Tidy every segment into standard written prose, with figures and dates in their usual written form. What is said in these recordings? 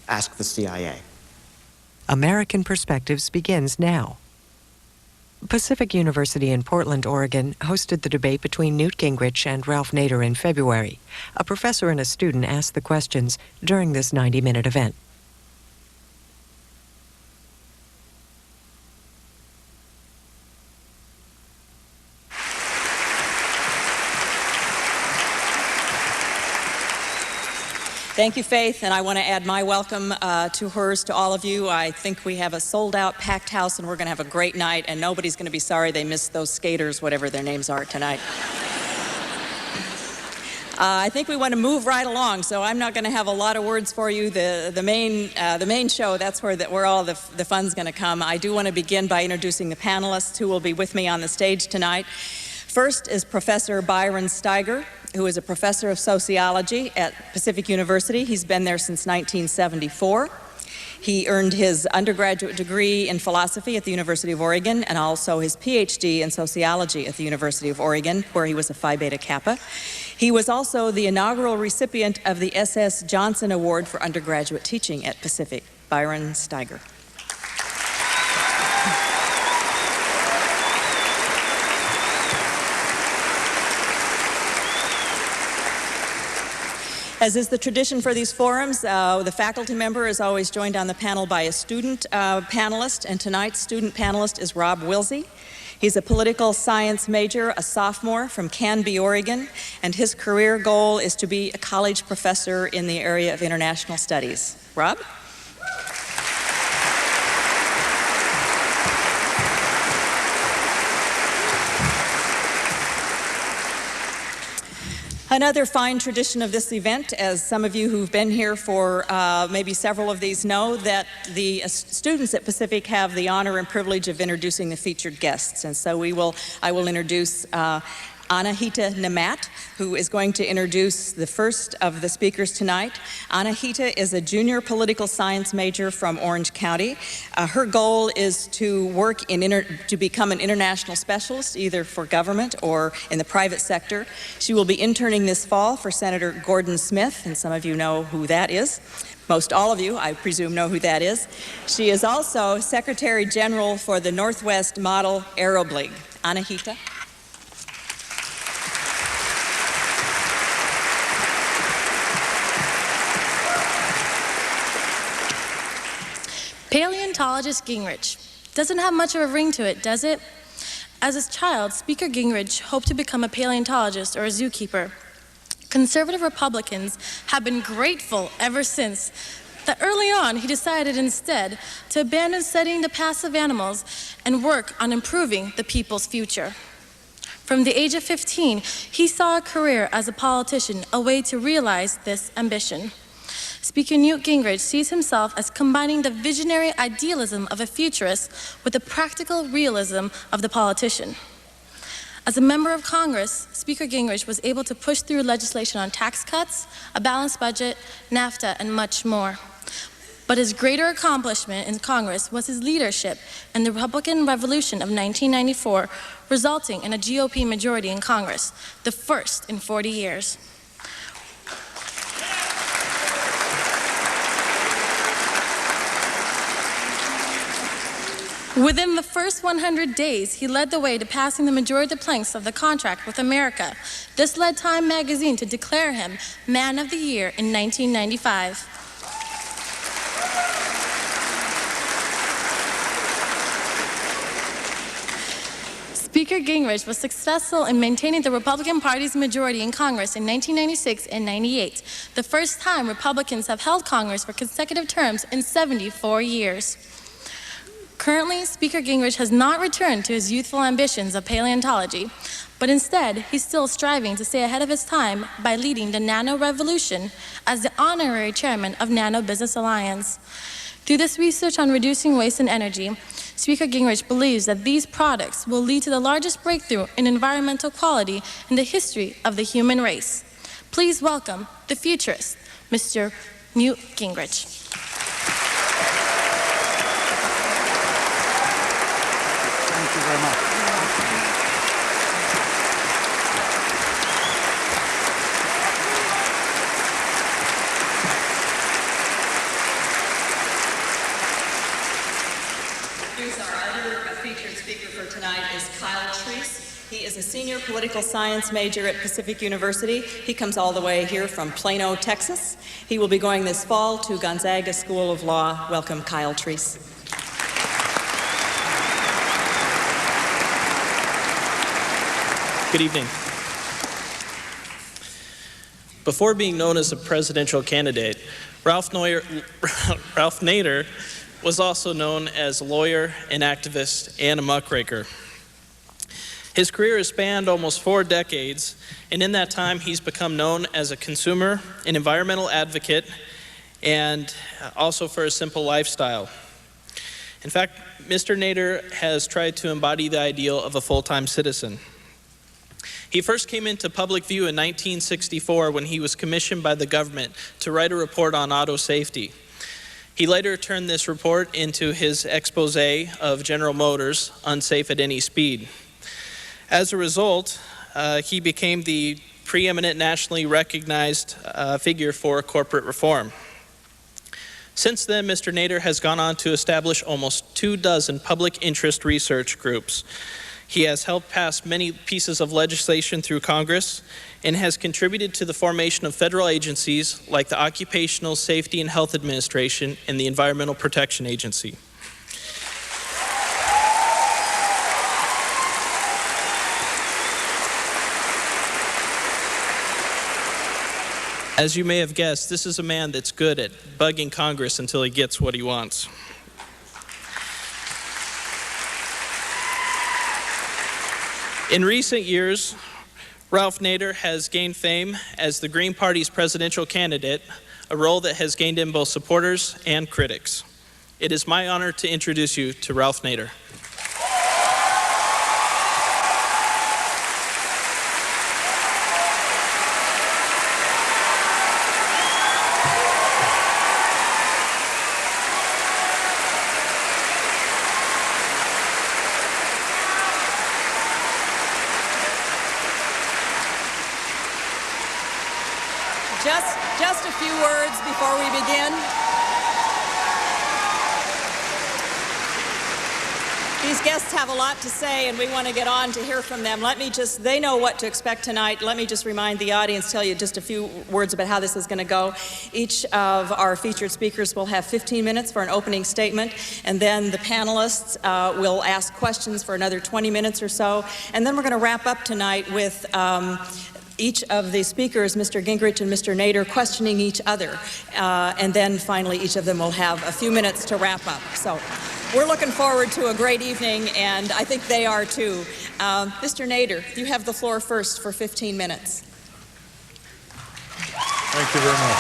Ask the CIA. American Perspectives begins now. Pacific University in Portland, Oregon, hosted the debate between Newt Gingrich and Ralph Nader in February. A professor and a student asked the questions during this 90-minute event. Thank you, Faith, and I want to add my welcome to hers to all of you. I think we have a sold-out, packed house, and we're going to have a great night, and nobody's going to be sorry they missed those skaters, whatever their names are, tonight. I think we want to move right along, so I'm not going to have a lot of words for you. The main show, that's where all the fun's going to come. I do want to begin by introducing the panelists who will be with me on the stage tonight. First is Professor Byron Steiger, who is a professor of sociology at Pacific University. He's been there since 1974. He earned his undergraduate degree in philosophy at the University of Oregon and also his PhD in sociology at the University of Oregon, where he was a Phi Beta Kappa. He was also the inaugural recipient of the S.S. Johnson Award for undergraduate teaching at Pacific. Byron Steiger. As is the tradition for these forums, the faculty member is always joined on the panel by a student panelist, and tonight's student panelist is Rob Wilsey. He's a political science major, a sophomore from Canby, Oregon, and his career goal is to be a college professor in the area of international studies. Rob? Another fine tradition of this event, as some of you who've been here for maybe several of these know, that the students at Pacific have the honor and privilege of introducing the featured guests. And so I will introduce Anahita Namat, who is going to introduce the first of the speakers tonight. Anahita is a junior political science major from Orange County. Her goal is to work to become an international specialist, either for government or in the private sector. She will be interning this fall for Senator Gordon Smith, and some of you know who that is. Most all of you, I presume, know who that is. She is also Secretary General for the Northwest Model Arab League. Anahita. Paleontologist Gingrich. Doesn't have much of a ring to it, does it? As a child, Speaker Gingrich hoped to become a paleontologist or a zookeeper. Conservative Republicans have been grateful ever since that early on he decided instead to abandon studying the past of animals and work on improving the people's future. From the age of 15, he saw a career as a politician, a way to realize this ambition. Speaker Newt Gingrich sees himself as combining the visionary idealism of a futurist with the practical realism of the politician. As a member of Congress, Speaker Gingrich was able to push through legislation on tax cuts, a balanced budget, NAFTA, and much more. But his greater accomplishment in Congress was his leadership in the Republican Revolution of 1994, resulting in a GOP majority in Congress, the first in 40 years. Within the first 100 days, he led the way to passing the majority of the planks of the contract with America. This led Time magazine to declare him Man of the Year in 1995. Speaker Gingrich was successful in maintaining the Republican Party's majority in Congress in 1996 and 98, the first time Republicans have held Congress for consecutive terms in 74 years. Currently, Speaker Gingrich has not returned to his youthful ambitions of paleontology, but instead, he's still striving to stay ahead of his time by leading the Nano Revolution as the honorary chairman of Nano Business Alliance. Through this research on reducing waste and energy, Speaker Gingrich believes that these products will lead to the largest breakthrough in environmental quality in the history of the human race. Please welcome the futurist, Mr. Newt Gingrich. Thank you very much. speaker for tonight is Kyle Treese. He is a senior political science major at Pacific University. He comes all the way here from Plano, Texas. He will be going this fall to Gonzaga School of Law. Welcome, Kyle Treese. Good evening. Before being known as a presidential candidate, Ralph Nader was also known as a lawyer, an activist, and a muckraker. His career has spanned almost 4 decades, and in that time he's become known as a consumer, an environmental advocate, and also for a simple lifestyle. In fact, Mr. Nader has tried to embody the ideal of a full-time citizen. He first came into public view in 1964 when he was commissioned by the government to write a report on auto safety. He later turned this report into his expose of General Motors, Unsafe at Any Speed. As a result, he became the preeminent nationally recognized figure for corporate reform. Since then, Mr. Nader has gone on to establish almost 24 public interest research groups. He has helped pass many pieces of legislation through Congress and has contributed to the formation of federal agencies like the Occupational Safety and Health Administration and the Environmental Protection Agency. As you may have guessed, this is a man that's good at bugging Congress until he gets what he wants. In recent years, Ralph Nader has gained fame as the Green Party's presidential candidate, a role that has gained him both supporters and critics. It is my honor to introduce you to Ralph Nader. Just a few words before we begin. These guests have a lot to say, and we want to get on to hear from them. They know what to expect tonight. Let me just remind the audience, tell you just a few words about how this is going to go. Each of our featured speakers will have 15 minutes for an opening statement, and then the panelists will ask questions for another 20 minutes or so. And then we're going to wrap up tonight with each of the speakers, Mr. Gingrich and Mr. Nader, questioning each other. And then finally, each of them will have a few minutes to wrap up. So we're looking forward to a great evening, and I think they are too. Mr. Nader, you have the floor first for 15 minutes. Thank you very much.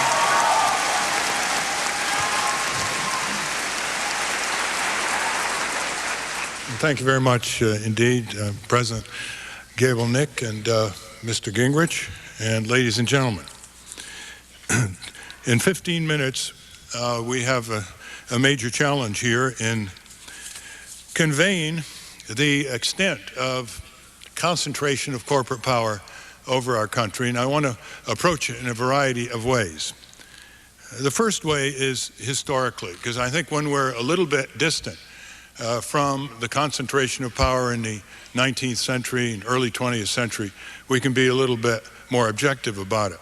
Thank you very much indeed, President Gable Nick and Mr. Gingrich, and ladies and gentlemen. In 15 minutes, we have a major challenge here in conveying the extent of concentration of corporate power over our country, and I want to approach it in a variety of ways. The first way is historically, because I think when we're a little bit distant from the concentration of power in the 19th century and early 20th century, we can be a little bit more objective about it.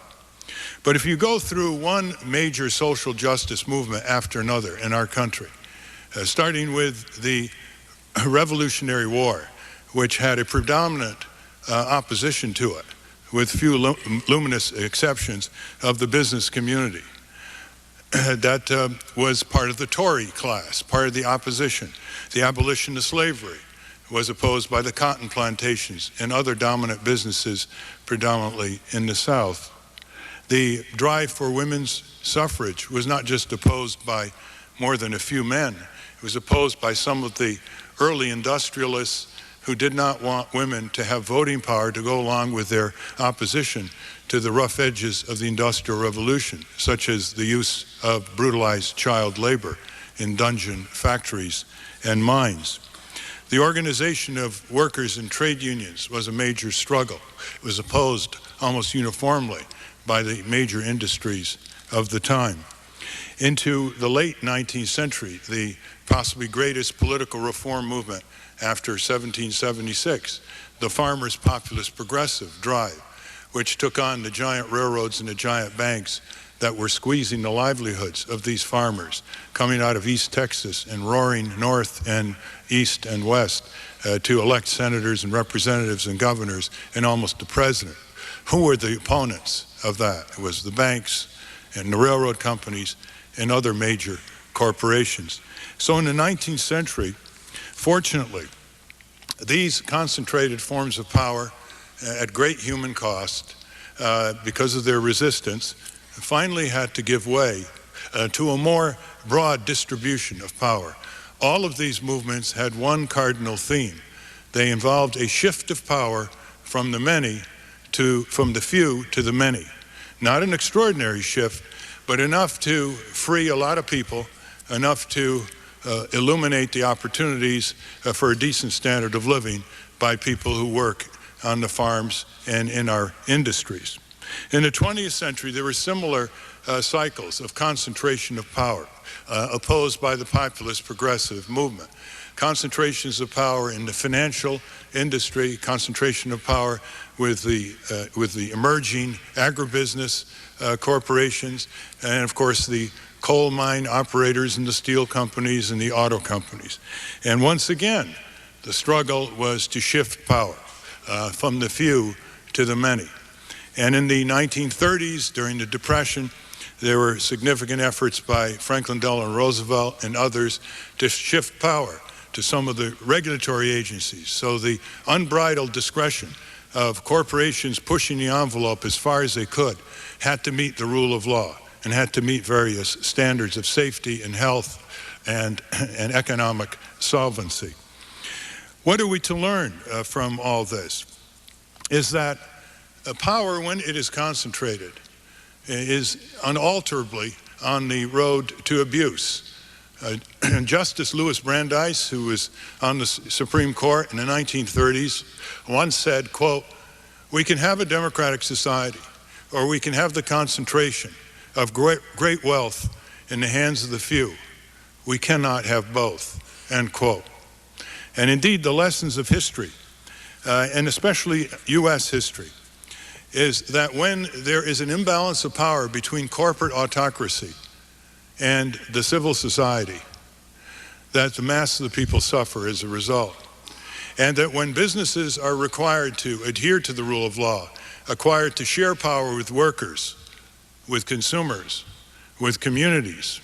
But if you go through one major social justice movement after another in our country, starting with the Revolutionary War, which had a predominant opposition to it, with few luminous exceptions of the business community, that was part of the Tory class, part of the opposition. The abolition of slavery was opposed by the cotton plantations and other dominant businesses, predominantly in the South. The drive for women's suffrage was not just opposed by more than a few men. It was opposed by some of the early industrialists who did not want women to have voting power to go along with their opposition to the rough edges of the Industrial Revolution, such as the use of brutalized child labor in dungeon factories and mines. The organization of workers and trade unions was a major struggle. It was opposed almost uniformly by the major industries of the time. Into the late 19th century, the possibly greatest political reform movement after 1776, the Farmers' Populist Progressive Drive, which took on the giant railroads and the giant banks that were squeezing the livelihoods of these farmers coming out of East Texas and roaring north and east and west to elect senators and representatives and governors and almost the president. Who were the opponents of that? It was the banks and the railroad companies and other major corporations. So in the 19th century, fortunately, these concentrated forms of power at great human cost, because of their resistance, finally had to give way to a more broad distribution of power. All of these movements had one cardinal theme. They involved a shift of power from the few to the many. Not an extraordinary shift, but enough to free a lot of people, enough to illuminate the opportunities for a decent standard of living by people who work on the farms and in our industries. In the 20th century, there were similar cycles of concentration of power opposed by the populist progressive movement. Concentrations of power in the financial industry, concentration of power with the emerging agribusiness corporations, and of course the coal mine operators and the steel companies and the auto companies. And once again, the struggle was to shift power from the few to the many. And in the 1930s, during the Depression, there were significant efforts by Franklin Delano Roosevelt and others to shift power to some of the regulatory agencies. So the unbridled discretion of corporations pushing the envelope as far as they could had to meet the rule of law and had to meet various standards of safety and health and economic solvency. What are we to learn from all this? Is that power, when it is concentrated, is unalterably on the road to abuse. Justice Louis Brandeis, who was on the Supreme Court in the 1930s, once said, quote, "We can have a democratic society, or we can have the concentration of great wealth in the hands of the few. We cannot have both," end quote. And indeed, the lessons of history, and especially U.S. history, is that when there is an imbalance of power between corporate autocracy and the civil society, that the mass of the people suffer as a result. And that when businesses are required to adhere to the rule of law, required to share power with workers, with consumers, with communities,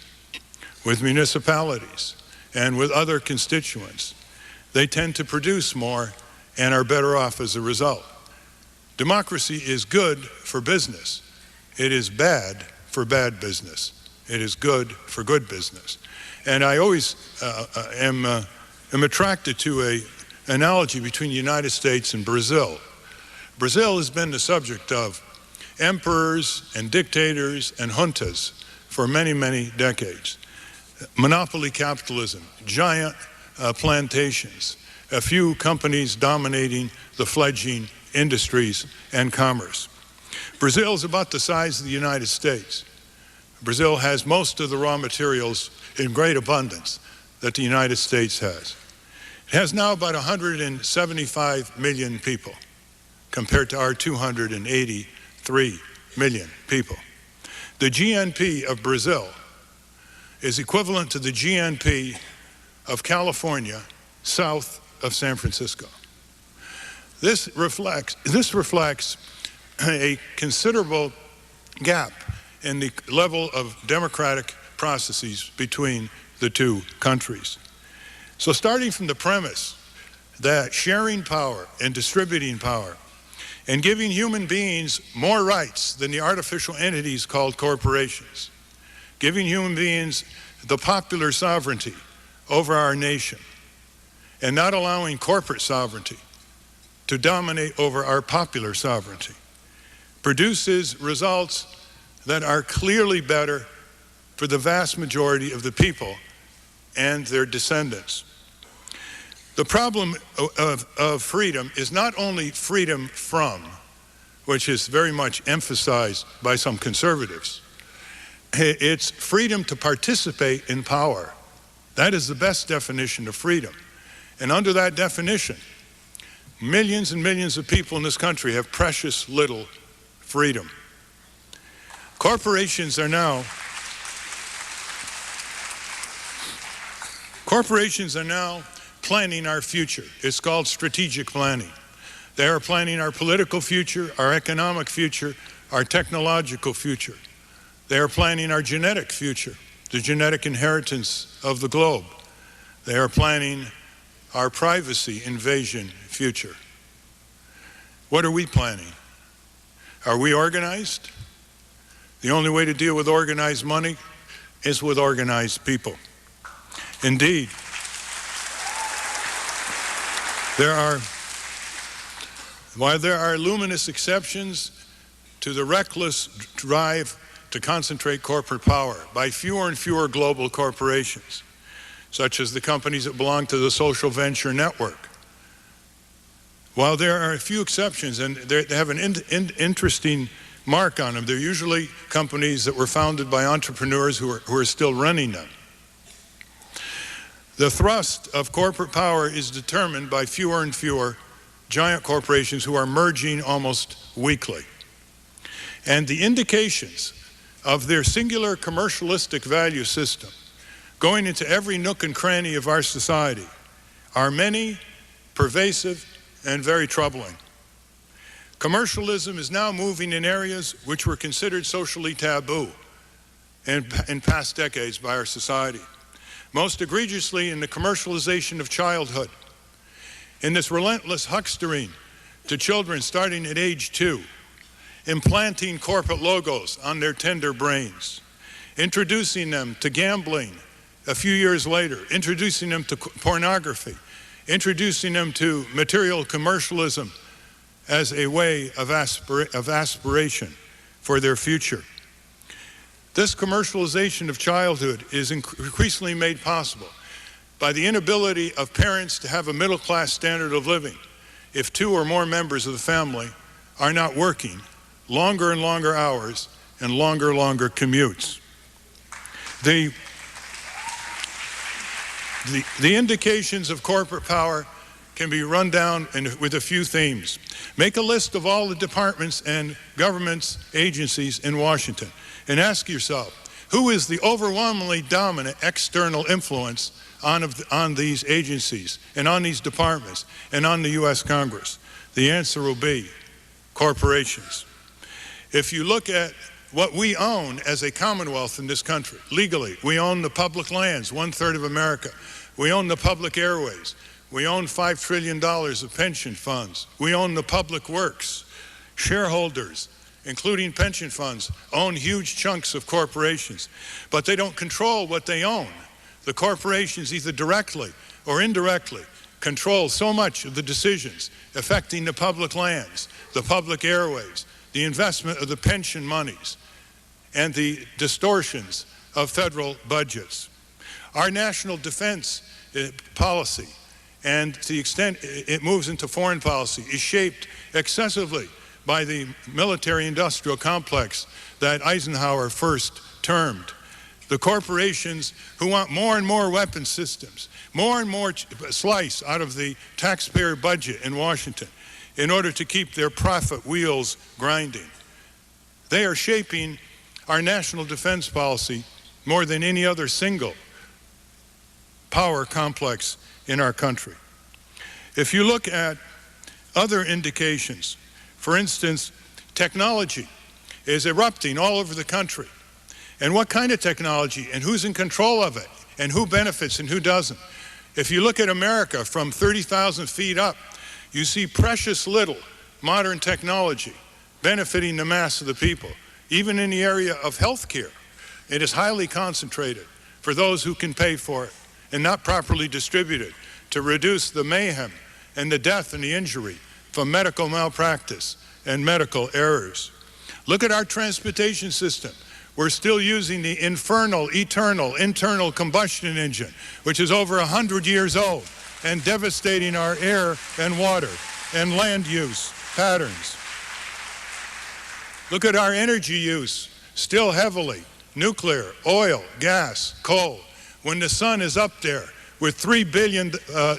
with municipalities, and with other constituents, they tend to produce more and are better off as a result. Democracy is good for business. It is bad for bad business. It is good for good business. And I always am attracted to an analogy between the United States and Brazil. Brazil has been the subject of emperors and dictators and juntas for many, many decades. Monopoly capitalism, giant plantations, a few companies dominating the fledgling industries and commerce. Brazil is about the size of the United States. Brazil has most of the raw materials in great abundance that the United States has. It has now about 175 million people compared to our 283 million people. The GNP of Brazil is equivalent to the GNP of California south of San Francisco. This reflects a considerable gap in the level of democratic processes between the two countries. So starting from the premise that sharing power and distributing power and giving human beings more rights than the artificial entities called corporations, giving human beings the popular sovereignty over our nation, and not allowing corporate sovereignty to dominate over our popular sovereignty, produces results that are clearly better for the vast majority of the people and their descendants. The problem of freedom is not only freedom from, which is very much emphasized by some conservatives. It's freedom to participate in power. That is the best definition of freedom. And under that definition, millions and millions of people in this country have precious little freedom. Corporations are now planning our future. It's called strategic planning. They are planning our political future, our economic future, our technological future. They are planning our genetic future, the genetic inheritance of the globe. They are planning our privacy invasion future. What are we planning? Are we organized? The only way to deal with organized money is with organized people. Indeed, while there are luminous exceptions to the reckless drive to concentrate corporate power by fewer and fewer global corporations, such as the companies that belong to the social venture network, while there are a few exceptions, and they have an interesting mark on them, they're usually companies that were founded by entrepreneurs who are still running them. The thrust of corporate power is determined by fewer and fewer giant corporations who are merging almost weekly. And the indications of their singular commercialistic value system going into every nook and cranny of our society are many, pervasive, and very troubling. Commercialism is now moving in areas which were considered socially taboo in past decades by our society. Most egregiously in the commercialization of childhood, in this relentless huckstering to children starting at age 2, implanting corporate logos on their tender brains, introducing them to gambling a few years later, introducing them to pornography, introducing them to material commercialism as a way of aspiration for their future. This commercialization of childhood is increasingly made possible by the inability of parents to have a middle-class standard of living if 2 or more members of the family are not working longer and longer hours and longer commutes. The indications of corporate power can be run down with a few themes. Make a list of all the departments and governments, agencies in Washington, and ask yourself, who is the overwhelmingly dominant external influence on these agencies and on these departments and on the U.S. Congress? The answer will be corporations. If you look at what we own as a commonwealth in this country, legally, we own the public lands, 1/3 of America. We own the public airways. We own $5 trillion of pension funds. We own the public works. Shareholders, including pension funds, own huge chunks of corporations, but they don't control what they own. The corporations either directly or indirectly control so much of the decisions affecting the public lands, the public airways, the investment of the pension monies, and the distortions of federal budgets. Our national defense policy, and to the extent it moves into foreign policy, is shaped excessively by the military-industrial complex that Eisenhower first termed. The corporations who want more and more weapon systems, more and more slice out of the taxpayer budget in Washington in order to keep their profit wheels grinding. They are shaping our national defense policy more than any other single power complex in our country. If you look at other indications, for instance, technology is erupting all over the country. And what kind of technology, and who's in control of it, and who benefits and who doesn't? If you look at America from 30,000 feet up, you see precious little modern technology benefiting the mass of the people. Even in the area of healthcare, it is highly concentrated for those who can pay for it and not properly distributed to reduce the mayhem and the death and the injury from medical malpractice and medical errors. Look at our transportation system. We're still using the infernal, eternal, internal combustion engine, which is over 100 years old and devastating our air and water and land use patterns. Look at our energy use, still heavily nuclear, oil, gas, coal. When the sun is up there, with 3 billion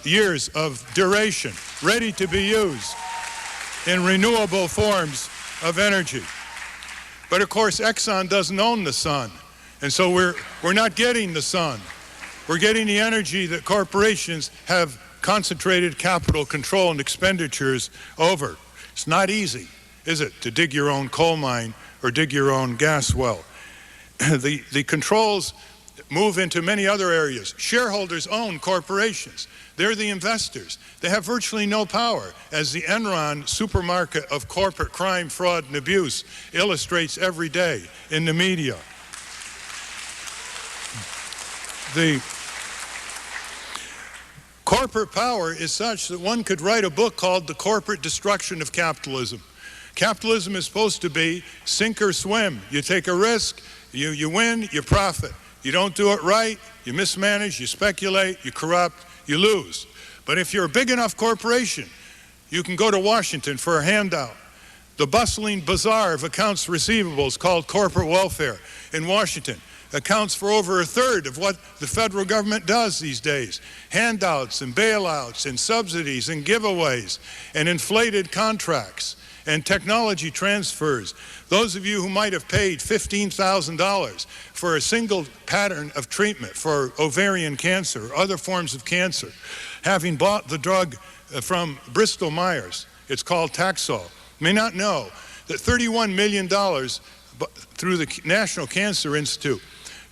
years of duration, ready to be used in renewable forms of energy. But of course, Exxon doesn't own the sun, and so we're not getting the sun. We're getting the energy that corporations have concentrated capital control and expenditures over. It's not easy, is it, to dig your own coal mine or dig your own gas well? The controls move into many other areas. Shareholders own corporations. They're the investors. They have virtually no power, as the Enron supermarket of corporate crime, fraud, and abuse illustrates every day in the media. The corporate power is such that one could write a book called The Corporate Destruction of Capitalism. Capitalism is supposed to be sink or swim. You take a risk, you win, you profit. You don't do it right, you mismanage, you speculate, you corrupt, you lose. But if you're a big enough corporation, you can go to Washington for a handout. The bustling bazaar of accounts receivables called corporate welfare in Washington accounts for over a third of what the federal government does these days. Handouts and bailouts and subsidies and giveaways and inflated contracts and technology transfers. Those of you who might have paid $15,000 for a single pattern of treatment for ovarian cancer or other forms of cancer, having bought the drug from Bristol Myers, it's called Taxol, may not know that $31 million through the National Cancer Institute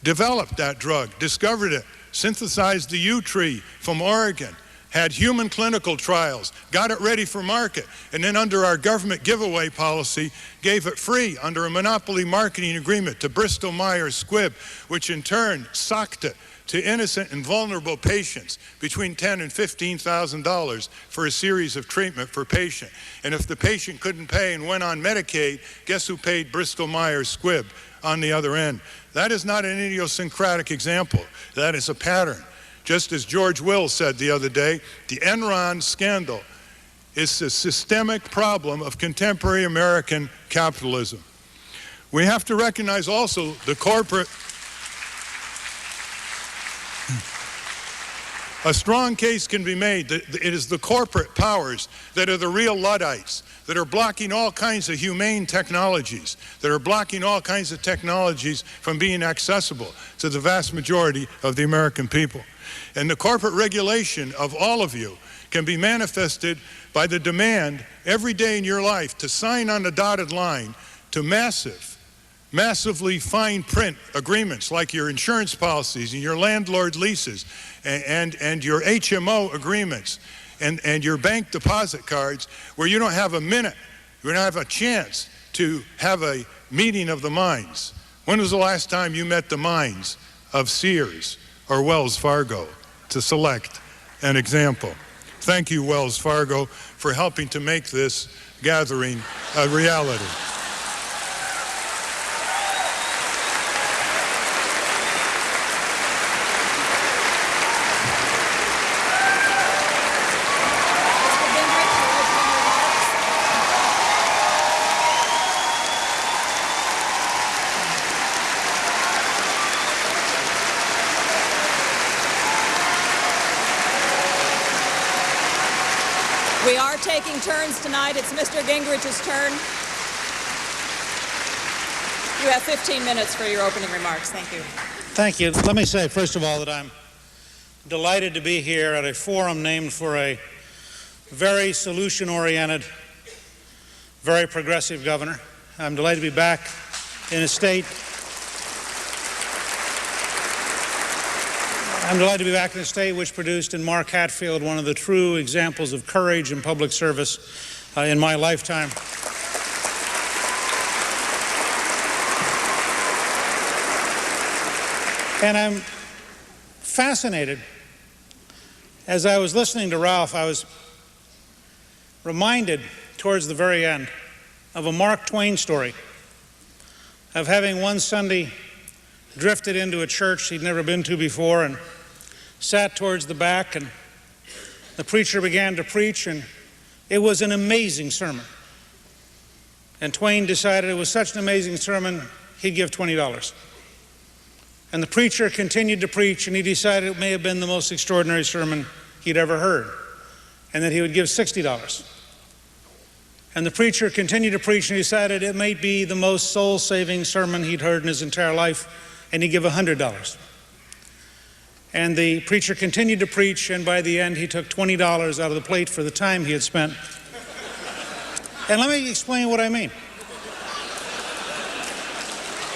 developed that drug, discovered it, synthesized the yew tree from Oregon, had human clinical trials, got it ready for market, and then under our government giveaway policy, gave it free under a monopoly marketing agreement to Bristol Myers Squibb, which in turn socked it to innocent and vulnerable patients between $10,000 and $15,000 for a series of treatment per patient. And if the patient couldn't pay and went on Medicaid, guess who paid Bristol Myers Squibb on the other end? That is not an idiosyncratic example. That is a pattern. Just as George Will said the other day, the Enron scandal is a systemic problem of contemporary American capitalism. We have to recognize also the corporate. A strong case can be made that it is the corporate powers that are the real Luddites, that are blocking all kinds of humane technologies, that are blocking all kinds of technologies from being accessible to the vast majority of the American people. And the corporate regulation of all of you can be manifested by the demand every day in your life to sign on the dotted line to massively fine print agreements like your insurance policies and your landlord leases and your HMO agreements and your bank deposit cards, where you don't have a minute, you don't have a chance to have a meeting of the minds. When was the last time you met the minds of Sears or Wells Fargo, to select an example? Thank you, Wells Fargo, for helping to make this gathering a reality. We are taking turns tonight. It's Mr. Gingrich's turn. You have 15 minutes for your opening remarks. Thank you. Thank you. Let me say, first of all, that I'm delighted to be here at a forum named for a very solution-oriented, very progressive governor. I'm delighted to be back in a state. I'm delighted to be back in a state which produced in Mark Hatfield one of the true examples of courage and public service in my lifetime. And I'm fascinated. As I was listening to Ralph, I was reminded towards the very end of a Mark Twain story of having one Sunday drifted into a church he'd never been to before and sat towards the back, and the preacher began to preach, and it was an amazing sermon. And Twain decided it was such an amazing sermon, he'd give $20. And the preacher continued to preach, and he decided it may have been the most extraordinary sermon he'd ever heard, and that he would give $60. And the preacher continued to preach, and he decided it might be the most soul-saving sermon he'd heard in his entire life, and he'd give $100. And the preacher continued to preach, and by the end, he took $20 out of the plate for the time he had spent. And let me explain what I mean.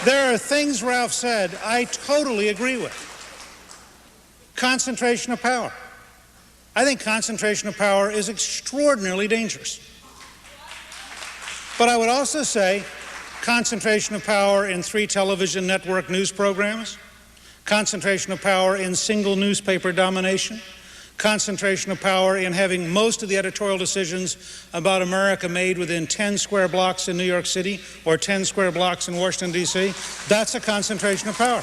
There are things Ralph said I totally agree with. Concentration of power. I think concentration of power is extraordinarily dangerous. But I would also say concentration of power in 3 television network news programs, concentration of power in single newspaper domination, concentration of power in having most of the editorial decisions about America made within 10 square blocks in New York City or 10 square blocks in Washington, D.C. That's a concentration of power.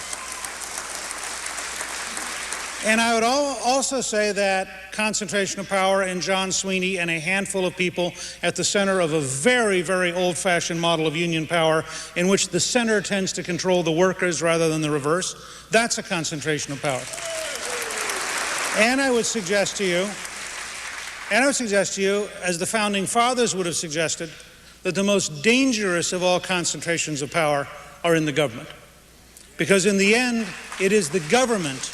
And I would also say that concentration of power in John Sweeney and a handful of people at the center of a very, very old-fashioned model of union power in which the center tends to control the workers rather than the reverse, that's a concentration of power. And I would suggest to you, as the Founding Fathers would have suggested, that the most dangerous of all concentrations of power are in the government. Because in the end, it is the government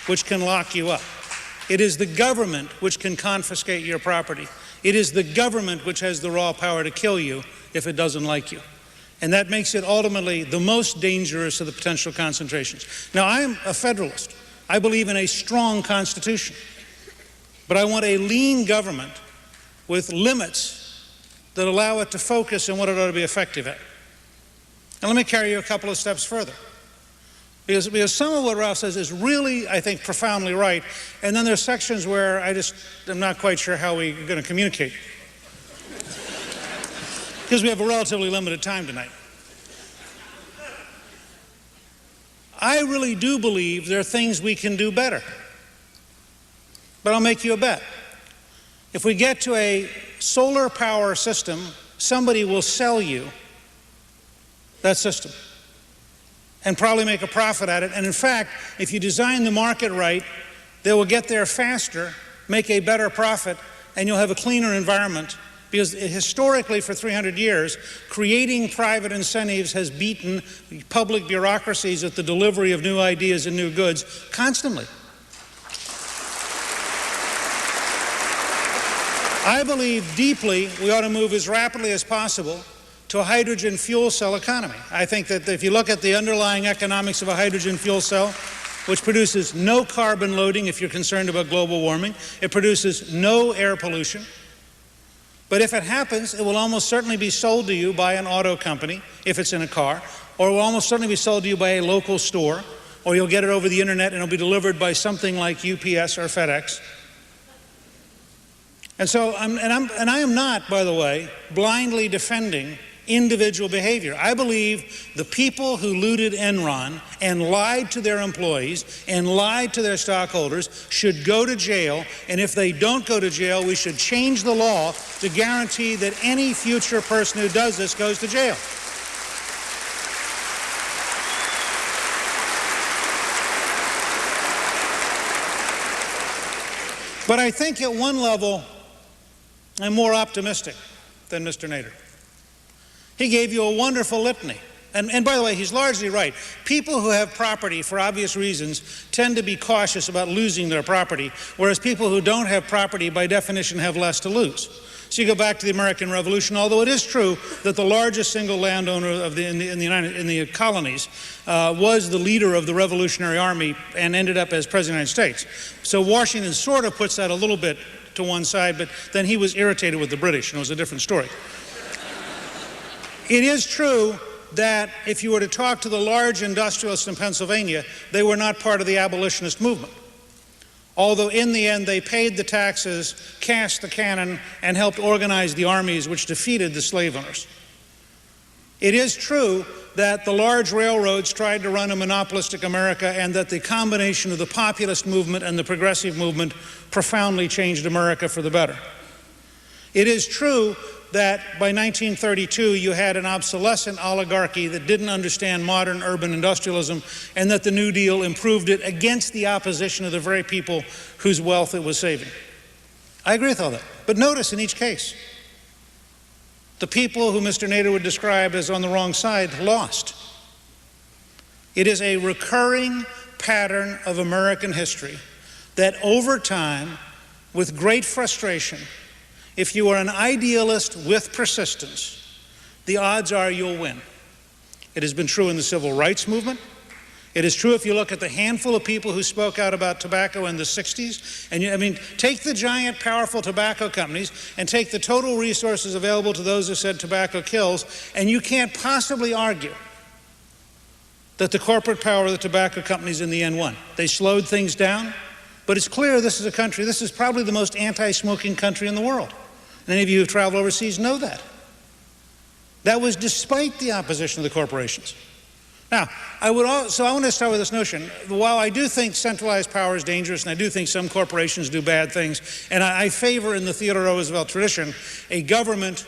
which can lock you up. It is the government which can confiscate your property. It is the government which has the raw power to kill you if it doesn't like you. And that makes it ultimately the most dangerous of the potential concentrations. Now, I am a federalist. I believe in a strong constitution. But I want a lean government with limits that allow it to focus on what it ought to be effective at. And let me carry you a couple of steps further. Because some of what Ralph says is really, I think, profoundly right. And then there's sections where I'm not quite sure how we're going to communicate. Because we have a relatively limited time tonight. I really do believe there are things we can do better. But I'll make you a bet. If we get to a solar power system, somebody will sell you that system and probably make a profit at it. And in fact, if you design the market right, they will get there faster, make a better profit, and you'll have a cleaner environment. Because historically, for 300 years, creating private incentives has beaten public bureaucracies at the delivery of new ideas and new goods constantly. I believe deeply we ought to move as rapidly as possible to a hydrogen fuel cell economy. I think that if you look at the underlying economics of a hydrogen fuel cell, which produces no carbon loading if you're concerned about global warming, it produces no air pollution. But if it happens, it will almost certainly be sold to you by an auto company, if it's in a car, or it will almost certainly be sold to you by a local store, or you'll get it over the internet and it'll be delivered by something like UPS or FedEx. And so, I am not, by the way, blindly defending individual behavior. I believe the people who looted Enron and lied to their employees and lied to their stockholders should go to jail, and if they don't go to jail, we should change the law to guarantee that any future person who does this goes to jail. But I think at one level, I'm more optimistic than Mr. Nader. He gave you a wonderful litany. And by the way, he's largely right. People who have property, for obvious reasons, tend to be cautious about losing their property, whereas people who don't have property, by definition, have less to lose. So you go back to the American Revolution, although it is true that the largest single landowner in the colonies was the leader of the Revolutionary Army and ended up as President of the United States. So Washington sort of puts that a little bit to one side, but then he was irritated with the British, and it was a different story. It is true that if you were to talk to the large industrialists in Pennsylvania, they were not part of the abolitionist movement. Although in the end they paid the taxes, cast the cannon, and helped organize the armies which defeated the slave owners. It is true that the large railroads tried to run a monopolistic America, and that the combination of the populist movement and the progressive movement profoundly changed America for the better. It is true that by 1932 you had an obsolescent oligarchy that didn't understand modern urban industrialism, and that the New Deal improved it against the opposition of the very people whose wealth it was saving. I agree with all that. But notice in each case, the people who Mr. Nader would describe as on the wrong side lost. It is a recurring pattern of American history that over time, with great frustration, if you are an idealist with persistence, the odds are you'll win. It has been true in the civil rights movement. It is true if you look at the handful of people who spoke out about tobacco in the 60s. And take the giant, powerful tobacco companies and take the total resources available to those who said tobacco kills, and you can't possibly argue that the corporate power of the tobacco companies in the end won. They slowed things down, but it's clear this is probably the most anti-smoking country in the world. And any of you who've traveled overseas know that. That was despite the opposition of the corporations. Now, I want to start with this notion. While I do think centralized power is dangerous, and I do think some corporations do bad things, and I favor in the Theodore Roosevelt tradition a government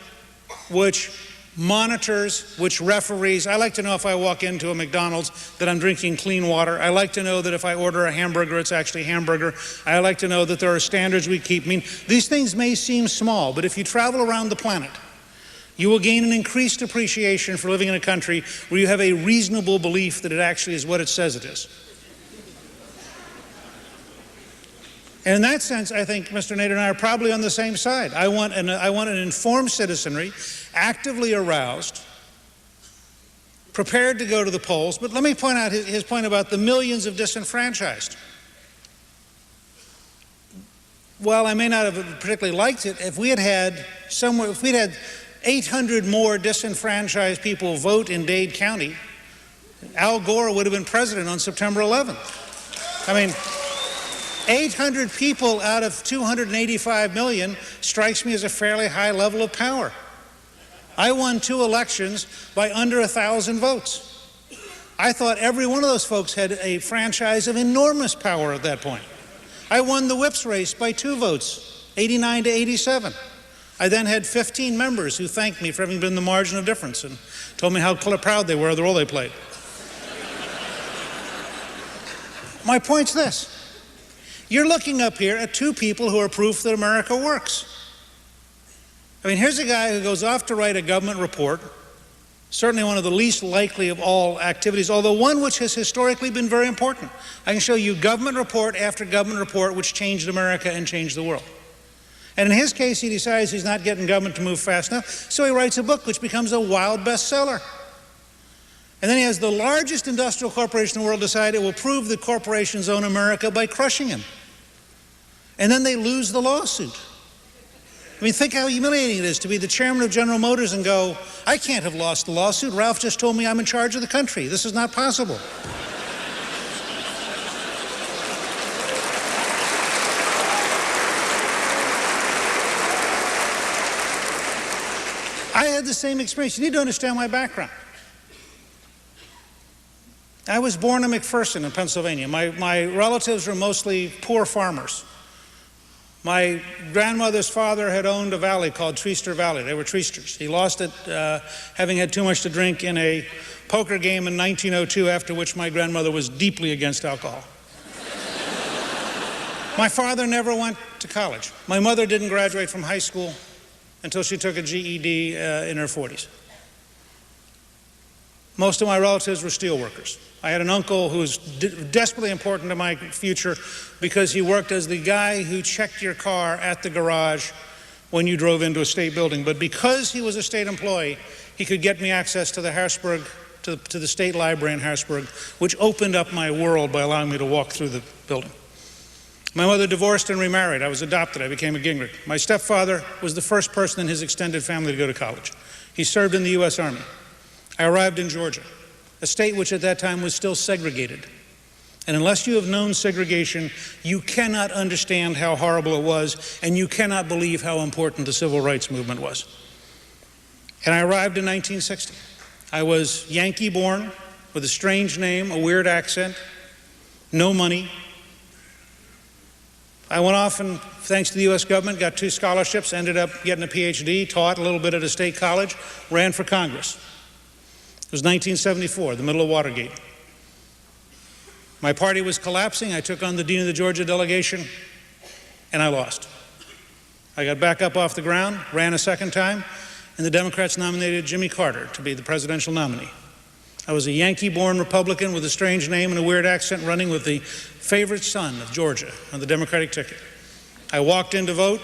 which monitors, which referees. I like to know if I walk into a McDonald's that I'm drinking clean water. I like to know that if I order a hamburger, it's actually hamburger. I like to know that there are standards we keep. These things may seem small, but if you travel around the planet, you will gain an increased appreciation for living in a country where you have a reasonable belief that it actually is what it says it is. And in that sense, I think Mr. Nader and I are probably on the same side. I want an informed citizenry, actively aroused, prepared to go to the polls. But let me point out his point about the millions of disenfranchised. While I may not have particularly liked it, if we had 800 more disenfranchised people vote in Dade County, Al Gore would have been president on September 11th. I mean, 800 people out of 285 million strikes me as a fairly high level of power. I won 2 elections by under 1,000 votes. I thought every one of those folks had a franchise of enormous power at that point. I won the whips race by 2 votes, 89 to 87. I then had 15 members who thanked me for having been the margin of difference and told me how proud they were of the role they played. My point's this. You're looking up here at 2 people who are proof that America works. I mean, here's a guy who goes off to write a government report, certainly one of the least likely of all activities, although one which has historically been very important. I can show you government report after government report which changed America and changed the world. And in his case, he decides he's not getting government to move fast enough, so he writes a book which becomes a wild bestseller. And then he has the largest industrial corporation in the world decide it will prove that corporations own America by crushing him. And then they lose the lawsuit. I mean, think how humiliating it is to be the chairman of General Motors and go, I can't have lost the lawsuit. Ralph just told me I'm in charge of the country. This is not possible. I had the same experience. You need to understand my background. I was born in McPherson in Pennsylvania. My relatives were mostly poor farmers. My grandmother's father had owned a valley called Treaster Valley. They were Treasters. He lost it having had too much to drink in a poker game in 1902, after which my grandmother was deeply against alcohol. My father never went to college. My mother didn't graduate from high school until she took a GED in her 40s. Most of my relatives were steelworkers. I had an uncle who was desperately important to my future because he worked as the guy who checked your car at the garage when you drove into a state building. But because he was a state employee, he could get me access to the Harrisburg, to the state library in Harrisburg, which opened up my world by allowing me to walk through the building. My mother divorced and remarried. I was adopted. I became a Gingrich. My stepfather was the first person in his extended family to go to college. He served in the U.S. Army. I arrived in Georgia, a state which at that time was still segregated. And unless you have known segregation, you cannot understand how horrible it was, and you cannot believe how important the civil rights movement was. And I arrived in 1960. I was Yankee born, with a strange name, a weird accent, no money. I went off and, thanks to the U.S. government, got 2 scholarships, ended up getting a PhD, taught a little bit at a state college, ran for Congress. It was 1974, the middle of Watergate. My party was collapsing. I took on the dean of the Georgia delegation, and I lost. I got back up off the ground, ran a second time, and the Democrats nominated Jimmy Carter to be the presidential nominee. I was a Yankee-born Republican with a strange name and a weird accent, running with the favorite son of Georgia on the Democratic ticket. I walked in to vote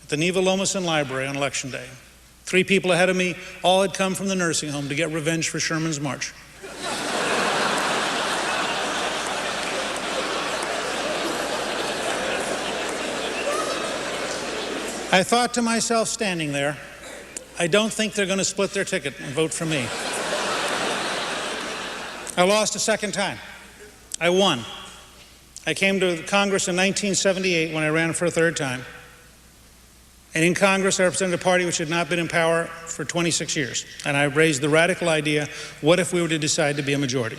at the Neva Lomason Library on Election Day. 3 people ahead of me all had come from the nursing home to get revenge for Sherman's March. I thought to myself standing there, I don't think they're going to split their ticket and vote for me. I lost a second time. I won. I came to Congress in 1978 when I ran for a third time. And in Congress, I represented a party which had not been in power for 26 years. And I raised the radical idea, what if we were to decide to be a majority?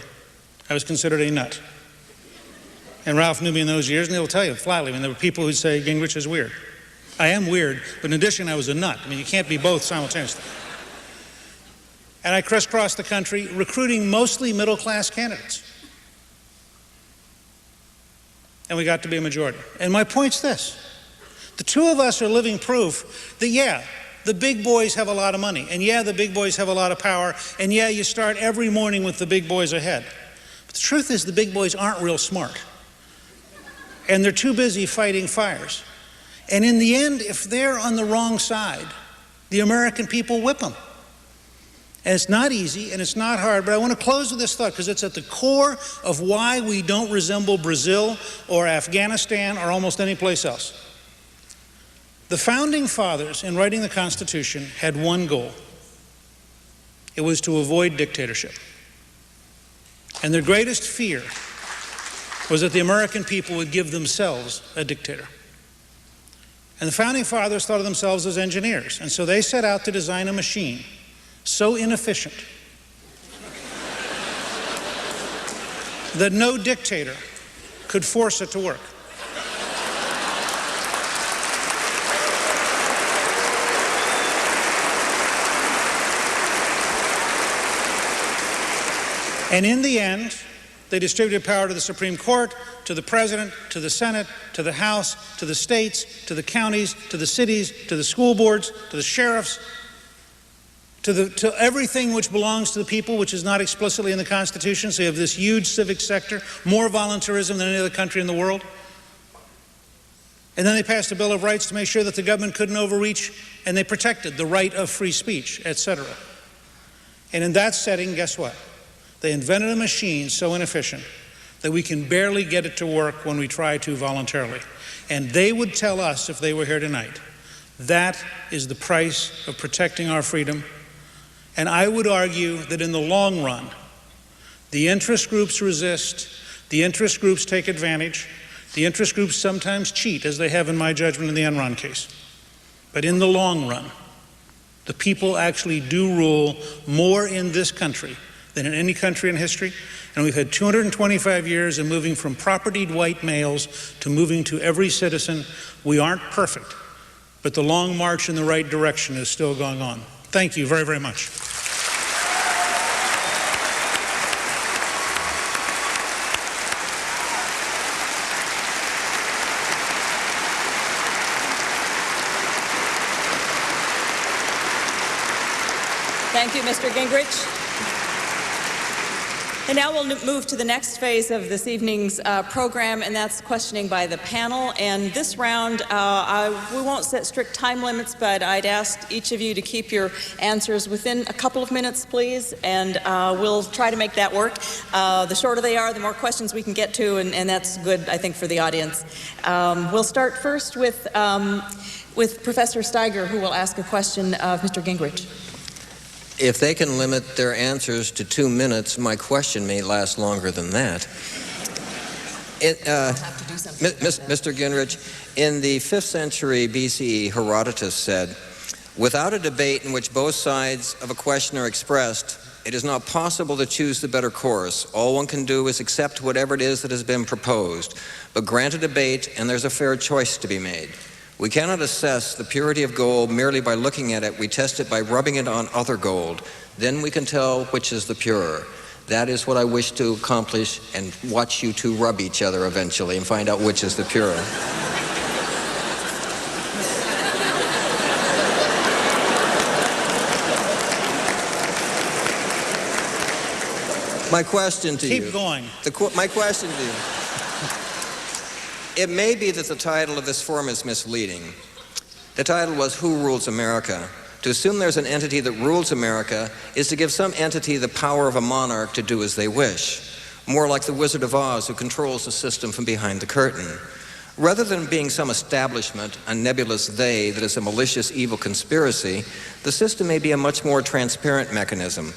I was considered a nut. And Ralph knew me in those years, and he'll tell you flatly, I mean, there were people who'd say Gingrich is weird. I am weird, but in addition, I was a nut. I mean, you can't be both simultaneously. And I crisscrossed the country, recruiting mostly middle-class candidates. And we got to be a majority. And my point's this. The 2 of us are living proof that, yeah, the big boys have a lot of money. And yeah, the big boys have a lot of power. And yeah, you start every morning with the big boys ahead. But the truth is, the big boys aren't real smart. And they're too busy fighting fires. And in the end, if they're on the wrong side, the American people whip them. And it's not easy, and it's not hard, but I want to close with this thought because it's at the core of why we don't resemble Brazil or Afghanistan or almost any place else. The Founding Fathers, in writing the Constitution, had one goal. It was to avoid dictatorship. And their greatest fear was that the American people would give themselves a dictator. And the Founding Fathers thought of themselves as engineers, and so they set out to design a machine so inefficient that no dictator could force it to work. And in the end, they distributed power to the Supreme Court, to the President, to the Senate, to the House, to the states, to the counties, to the cities, to the school boards, to the sheriffs, to everything which belongs to the people, which is not explicitly in the Constitution. So you have this huge civic sector, more voluntarism than any other country in the world. And then they passed a Bill of Rights to make sure that the government couldn't overreach, and they protected the right of free speech, etc. And in that setting, guess what? They invented a machine so inefficient that we can barely get it to work when we try to voluntarily. And they would tell us, if they were here tonight, that is the price of protecting our freedom. And I would argue that in the long run, the interest groups resist, the interest groups take advantage, the interest groups sometimes cheat, as they have in my judgment in the Enron case. But in the long run, the people actually do rule more in this country than in any country in history. And we've had 225 years of moving from propertied white males to moving to every citizen. We aren't perfect, but the long march in the right direction is still going on. Thank you very, very much. Thank you, Mr. Gingrich. And now we'll move to the next phase of this evening's program, and that's questioning by the panel. And this round, we won't set strict time limits, but I'd ask each of you to keep your answers within a couple of minutes, please, and we'll try to make that work. The shorter they are, the more questions we can get to, and that's good, I think, for the audience. We'll start first with Professor Steiger, who will ask a question of Mr. Gingrich. If they can limit their answers to 2 minutes, my question may last longer than that. Mr. Gingrich, in the 5th century BCE, Herodotus said, "Without a debate in which both sides of a question are expressed, It is not possible to choose the better course. All one can do is accept whatever it is that has been proposed, but grant a debate and there's a fair choice to be made. We cannot assess the purity of gold merely by looking at it. We test it by rubbing it on other gold. Then we can tell which is the purer. That is what I wish to accomplish, and watch you two rub each other eventually and find out which is the purer. My question to you. Keep going. My question to you. It may be that the title of this forum is misleading. The title was Who Rules America? To assume there's an entity that rules America is to give some entity the power of a monarch to do as they wish, more like the Wizard of Oz who controls the system from behind the curtain. Rather than being some establishment, a nebulous they that is a malicious evil conspiracy, the system may be a much more transparent mechanism.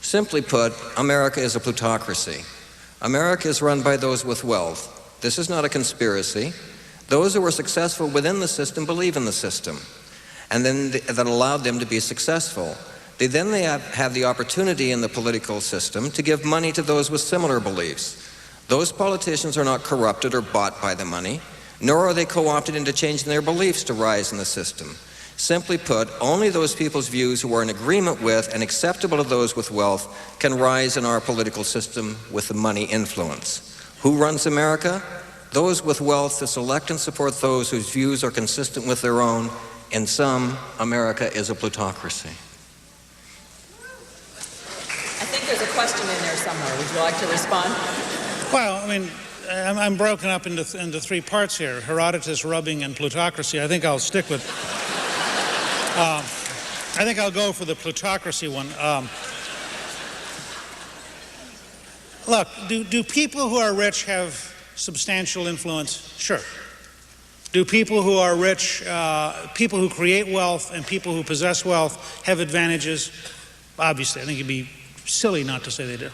Simply put, America is a plutocracy. America is run by those with wealth. This is not a conspiracy. Those who are successful within the system believe in the system, and then that allowed them to be successful. They have the opportunity in the political system to give money to those with similar beliefs. Those politicians are not corrupted or bought by the money, nor are they co-opted into changing their beliefs to rise in the system. Simply put, only those people's views who are in agreement with and acceptable to those with wealth can rise in our political system with the money influence. Who runs America? Those with wealth to select and support those whose views are consistent with their own. In sum, America is a plutocracy. I think there's a question in there somewhere. Would you like to respond? Well, I mean, I'm broken up into three parts here: Herodotus, rubbing, and plutocracy. I think I'll stick with. I think I'll go for the plutocracy one. Look, do people who are rich have substantial influence? Sure. Do people who are rich, people who create wealth and people who possess wealth have advantages? Obviously, I think it'd be silly not to say they do.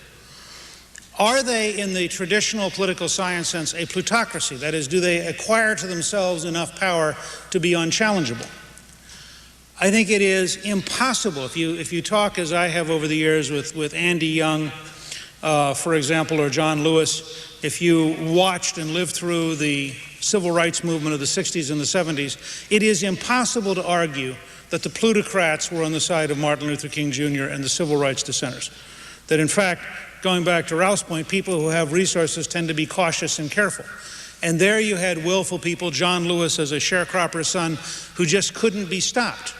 Are they, in the traditional political science sense, a plutocracy? That is, do they acquire to themselves enough power to be unchallengeable? I think it is impossible. If you talk, as I have over the years, with Andy Young, for example, or John Lewis, if you watched and lived through the civil rights movement of the 60s and the 70s, it is impossible to argue that the plutocrats were on the side of Martin Luther King Jr. and the civil rights dissenters. That in fact, going back to Ralph's point, people who have resources tend to be cautious and careful. And there you had willful people, John Lewis as a sharecropper's son, who just couldn't be stopped.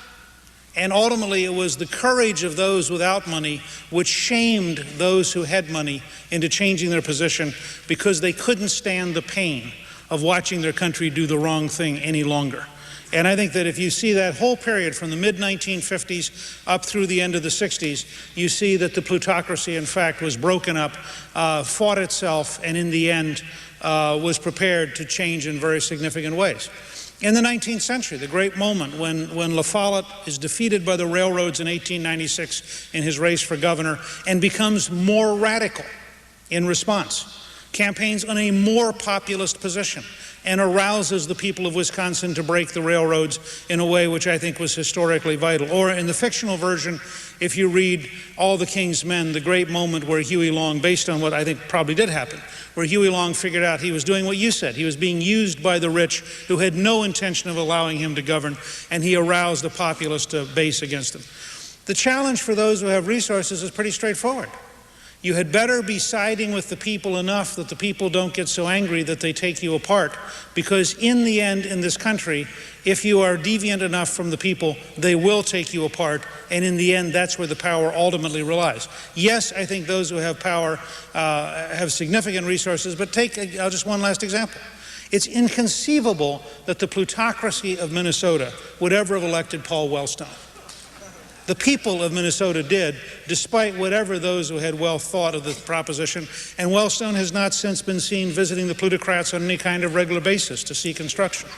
And ultimately, it was the courage of those without money which shamed those who had money into changing their position, because they couldn't stand the pain of watching their country do the wrong thing any longer. And I think that if you see that whole period from the mid-1950s up through the end of the 60s, you see that the plutocracy, in fact, was broken up, fought itself, and in the end was prepared to change in very significant ways. In the 19th century, the great moment when La Follette is defeated by the railroads in 1896 in his race for governor and becomes more radical in response, campaigns on a more populist position, and arouses the people of Wisconsin to break the railroads in a way which I think was historically vital. Or in the fictional version, if you read All the King's Men, the great moment where Huey Long, based on what I think probably did happen, where Huey Long figured out he was doing what you said. He was being used by the rich who had no intention of allowing him to govern, and he aroused a populist base against him. The challenge for those who have resources is pretty straightforward. You had better be siding with the people enough that the people don't get so angry that they take you apart, because in the end, in this country, if you are deviant enough from the people, they will take you apart, and in the end, that's where the power ultimately relies. Yes, I think those who have power have significant resources, but I'll just one last example. It's inconceivable that the plutocracy of Minnesota would ever have elected Paul Wellstone. The people of Minnesota did, despite whatever those who had wealth thought of the proposition, and Wellstone has not since been seen visiting the plutocrats on any kind of regular basis to seek instruction.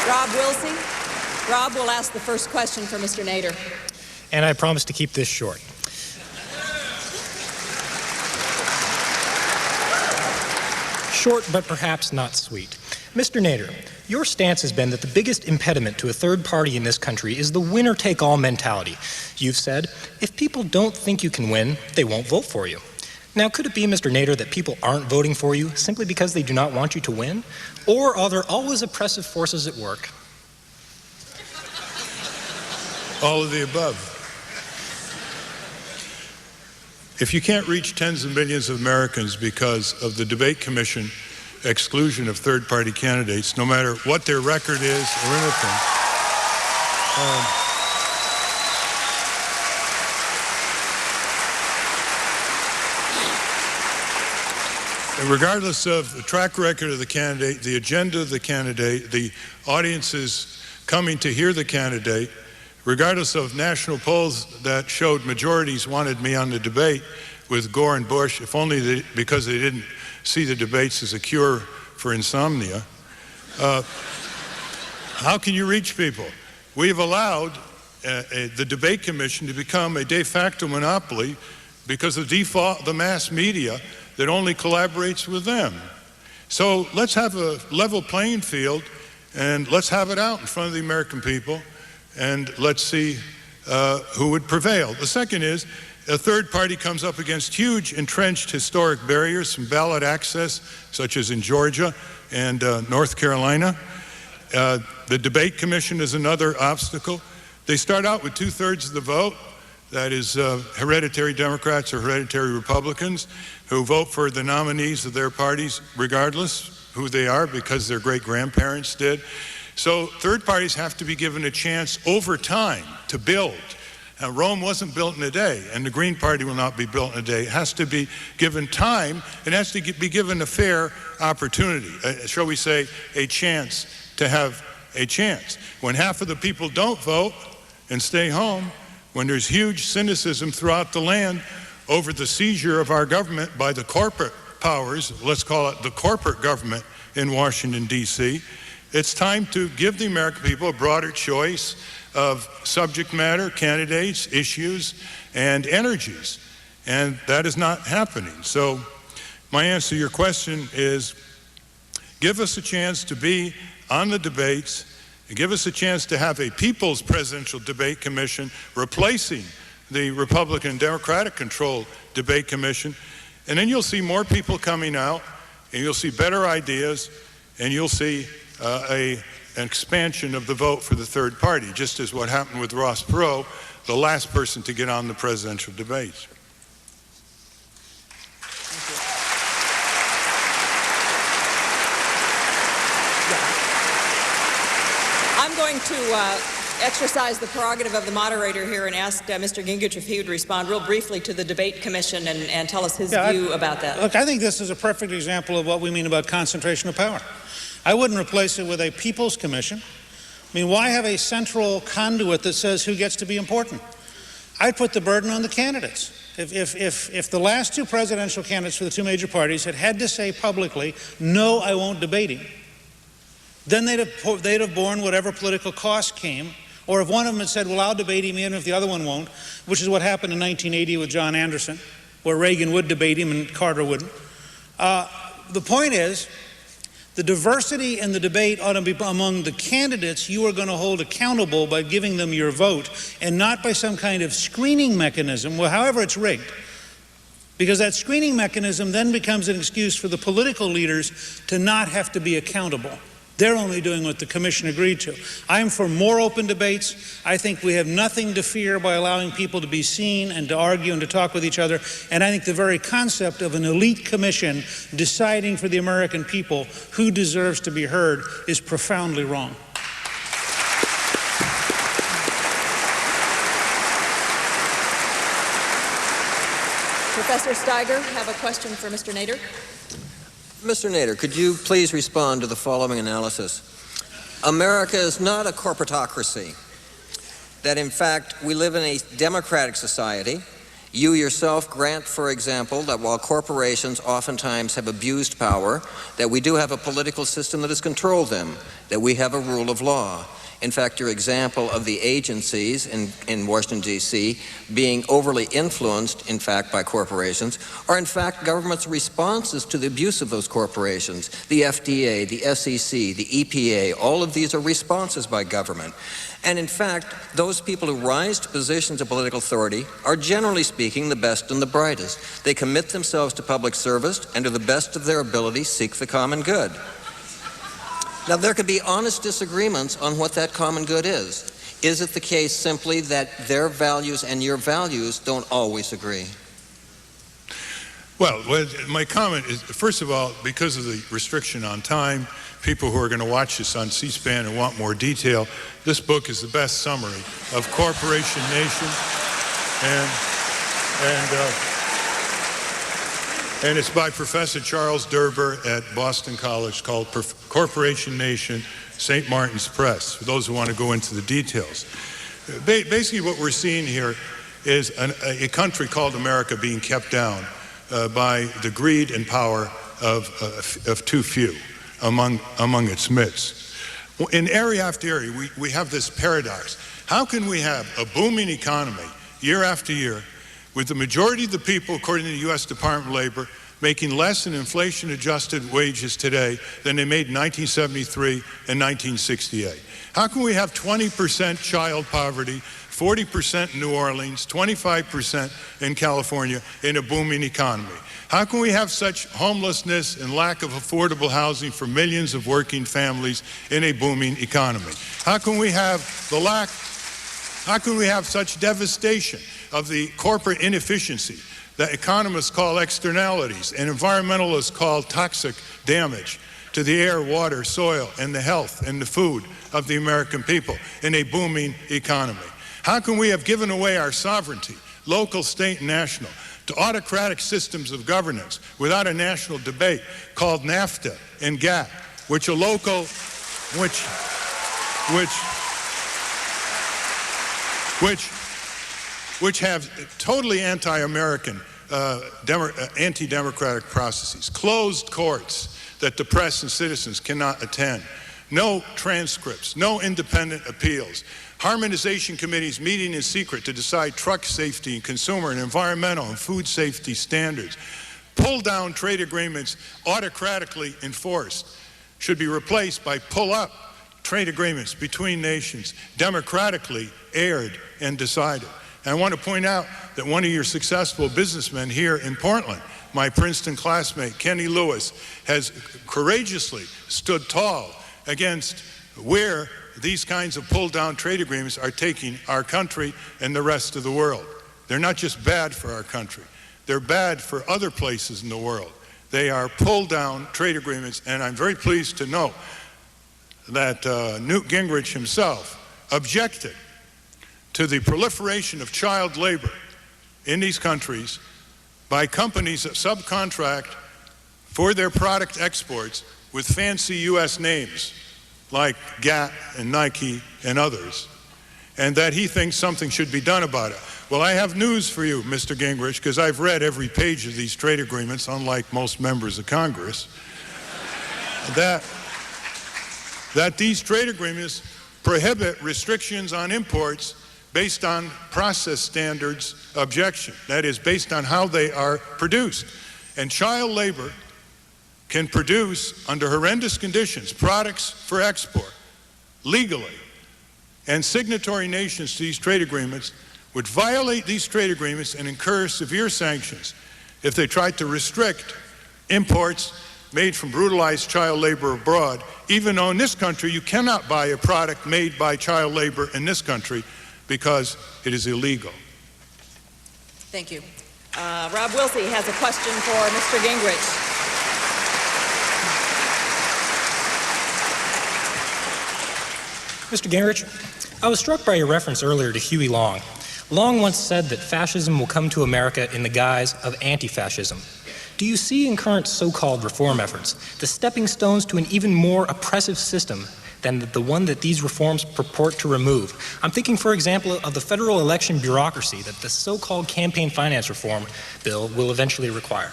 Rob Wilsey. Rob will ask the first question for Mr. Nader. And I promise to keep this short. Short, but perhaps not sweet. Mr. Nader, your stance has been that the biggest impediment to a third party in this country is the winner-take-all mentality. You've said, if people don't think you can win, they won't vote for you. Now, could it be, Mr. Nader, that people aren't voting for you simply because they do not want you to win? Or are there always oppressive forces at work? All of the above. If you can't reach tens of millions of Americans because of the debate commission exclusion of third-party candidates, no matter what their record is or anything, regardless of the track record of the candidate, the agenda of the candidate, the audiences coming to hear the candidate, regardless of national polls that showed majorities wanted me on the debate with Gore and Bush, if only because they didn't see the debates as a cure for insomnia, how can you reach people? We have allowed the debate commission to become a de facto monopoly because of default the mass media that only collaborates with them. So let's have a level playing field and let's have it out in front of the American people and let's see who would prevail. The second is a third party comes up against huge entrenched historic barriers from ballot access, such as in Georgia and North Carolina. The debate commission is another obstacle. They start out with 2/3 of the vote. That is hereditary Democrats or hereditary Republicans who vote for the nominees of their parties regardless who they are because their great-grandparents did. So third parties have to be given a chance over time to build. Now, Rome wasn't built in a day, and the Green Party will not be built in a day. It has to be given time. It has to be given a fair opportunity, shall we say, a chance to have a chance. When half of the people don't vote and stay home, when there's huge cynicism throughout the land over the seizure of our government by the corporate powers, let's call it the corporate government in Washington, D.C., it's time to give the American people a broader choice of subject matter, candidates, issues, and energies. And that is not happening. So my answer to your question is give us a chance to be on the debates, and give us a chance to have a People's Presidential Debate Commission replacing the Republican Democratic controlled debate commission. And then you'll see more people coming out, and you'll see better ideas, and you'll see an expansion of the vote for the third party, just as what happened with Ross Perot, the last person to get on the presidential debates. I'm going to exercise the prerogative of the moderator here and ask Mr. Gingrich if he would respond real briefly to the debate commission and tell us his view about that. Look, I think this is a perfect example of what we mean about concentration of power. I wouldn't replace it with a People's Commission. I mean, why have a central conduit that says who gets to be important? I'd put the burden on the candidates. If the last two presidential candidates for the two major parties had to say publicly, no, I won't debate him, then they'd have borne whatever political cost came. Or if one of them had said, well, I'll debate him even if the other one won't, which is what happened in 1980 with John Anderson, where Reagan would debate him and Carter wouldn't. The point is, the diversity in the debate ought to be among the candidates you are going to hold accountable by giving them your vote, and not by some kind of screening mechanism, well, however it's rigged. Because that screening mechanism then becomes an excuse for the political leaders to not have to be accountable. They're only doing what the commission agreed to. I'm for more open debates. I think we have nothing to fear by allowing people to be seen and to argue and to talk with each other. And I think the very concept of an elite commission deciding for the American people who deserves to be heard is profoundly wrong. Professor Steiger, have a question for Mr. Nader. Mr. Nader, could you please respond to the following analysis? America is not a corporatocracy. That in fact, we live in a democratic society. You yourself grant, for example, that while corporations oftentimes have abused power, that we do have a political system that has controlled them, that we have a rule of law. In fact, your example of the agencies in Washington, D.C. being overly influenced, in fact, by corporations, are in fact government's responses to the abuse of those corporations. The FDA, the SEC, the EPA, all of these are responses by government. And in fact, those people who rise to positions of political authority are, generally speaking, the best and the brightest. They commit themselves to public service and to the best of their ability seek the common good. Now, there could be honest disagreements on what that common good is. Is it the case simply that their values and your values don't always agree? Well, my comment is, first of all, because of the restriction on time, people who are going to watch this on C-SPAN and want more detail, this book is the best summary of Corporation Nation, and it's by Professor Charles Derber at Boston College, called Corporation Nation, St. Martin's Press, for those who want to go into the details. Basically what we're seeing here is a country called America being kept down by the greed and power of too few among its midst. In area after area, we have this paradox. How can we have a booming economy year after year with the majority of the people, according to the U.S. Department of Labor, making less in inflation-adjusted wages today than they made in 1973 and 1968? How can we have 20% child poverty, 40% in New Orleans, 25% in California in a booming economy? How can we have such homelessness and lack of affordable housing for millions of working families in a booming economy? How can we have such devastation of the corporate inefficiency that economists call externalities and environmentalists call toxic damage to the air, water, soil, and the health and the food of the American people in a booming economy? How can we have given away our sovereignty, local, state, and national, to autocratic systems of governance without a national debate called NAFTA and GATT, which have totally anti-American, anti-democratic processes, closed courts that the press and citizens cannot attend, no transcripts, no independent appeals, harmonization committees meeting in secret to decide truck safety and consumer and environmental and food safety standards, pull-down trade agreements autocratically enforced should be replaced by pull-up trade agreements between nations, democratically aired and decided. And I want to point out that one of your successful businessmen here in Portland, my Princeton classmate, Kenny Lewis, has courageously stood tall against where these kinds of pull-down trade agreements are taking our country and the rest of the world. They're not just bad for our country. They're bad for other places in the world. They are pull-down trade agreements, and I'm very pleased to know that Newt Gingrich himself objected to the proliferation of child labor in these countries by companies that subcontract for their product exports with fancy U.S. names like GATT and Nike and others, and that he thinks something should be done about it. Well, I have news for you, Mr. Gingrich, because I've read every page of these trade agreements, unlike most members of Congress, that these trade agreements prohibit restrictions on imports based on process standards objection. That is, based on how they are produced. And child labor can produce, under horrendous conditions, products for export legally. And signatory nations to these trade agreements would violate these trade agreements and incur severe sanctions if they tried to restrict imports made from brutalized child labor abroad, even though in this country you cannot buy a product made by child labor in this country because it is illegal. Thank you. Rob Wilsey has a question for Mr. Gingrich. Mr. Gingrich, I was struck by your reference earlier to Huey Long. Long once said that fascism will come to America in the guise of anti-fascism. Do you see in current so-called reform efforts the stepping stones to an even more oppressive system than the one that these reforms purport to remove? I'm thinking, for example, of the federal election bureaucracy that the so-called campaign finance reform bill will eventually require.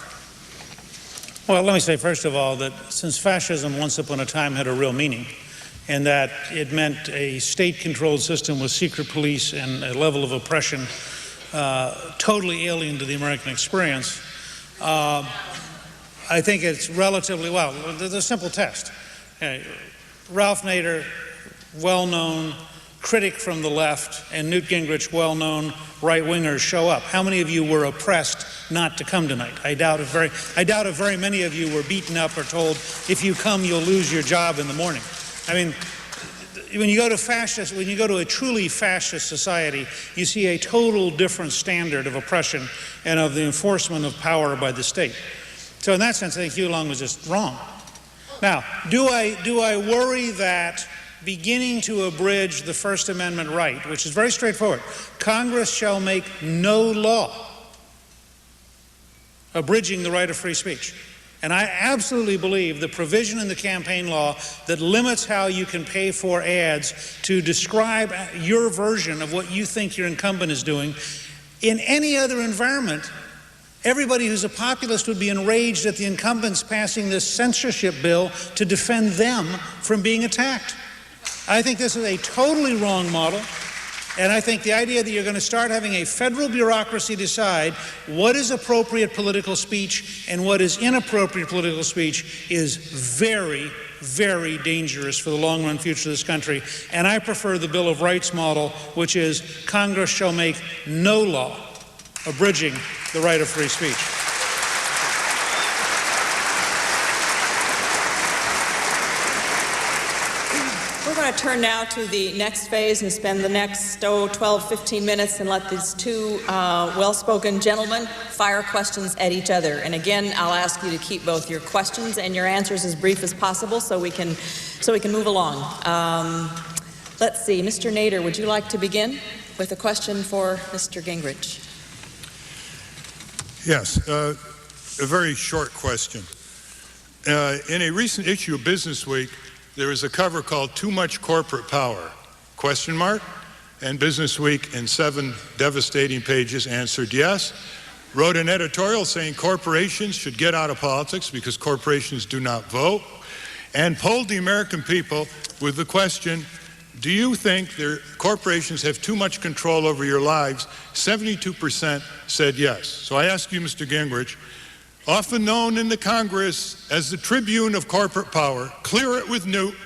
Well, let me say, first of all, that since fascism once upon a time had a real meaning, and that it meant a state-controlled system with secret police and a level of oppression totally alien to the American experience. I think it's relatively, well, there's a simple test. Ralph Nader, well-known critic from the left, and Newt Gingrich, well-known right-wingers, show up. How many of you were oppressed not to come tonight? I doubt if very many of you were beaten up or told, if you come, you'll lose your job in the morning. I mean, when you go to a truly fascist society, you see a total different standard of oppression and of the enforcement of power by the state. So in that sense, I think Hugh Long was just wrong. Now, do I worry that beginning to abridge the First Amendment right, which is very straightforward, Congress shall make no law abridging the right of free speech? And I absolutely believe the provision in the campaign law that limits how you can pay for ads to describe your version of what you think your incumbent is doing, in any other environment, everybody who's a populist would be enraged at the incumbents passing this censorship bill to defend them from being attacked. I think this is a totally wrong model, and I think the idea that you're going to start having a federal bureaucracy decide what is appropriate political speech and what is inappropriate political speech is very, very dangerous for the long-run future of this country. And I prefer the Bill of Rights model, which is Congress shall make no law abridging the right of free speech. We're going to turn now to the next phase and spend the next 12, 15 minutes and let these two well-spoken gentlemen fire questions at each other. And again, I'll ask you to keep both your questions and your answers as brief as possible so we can move along. Let's see, Mr. Nader, would you like to begin with a question for Mr. Gingrich? Yes, a very short question. In a recent issue of Business Week, there is a cover called "Too Much Corporate Power?" ? And Business Week, in 7 devastating pages, answered yes. Wrote an editorial saying corporations should get out of politics because corporations do not vote, and polled the American people with the question, do you think corporations have too much control over your lives? 72% said yes. So I ask you, Mr. Gingrich, often known in the Congress as the tribune of corporate power, clear it with Newt,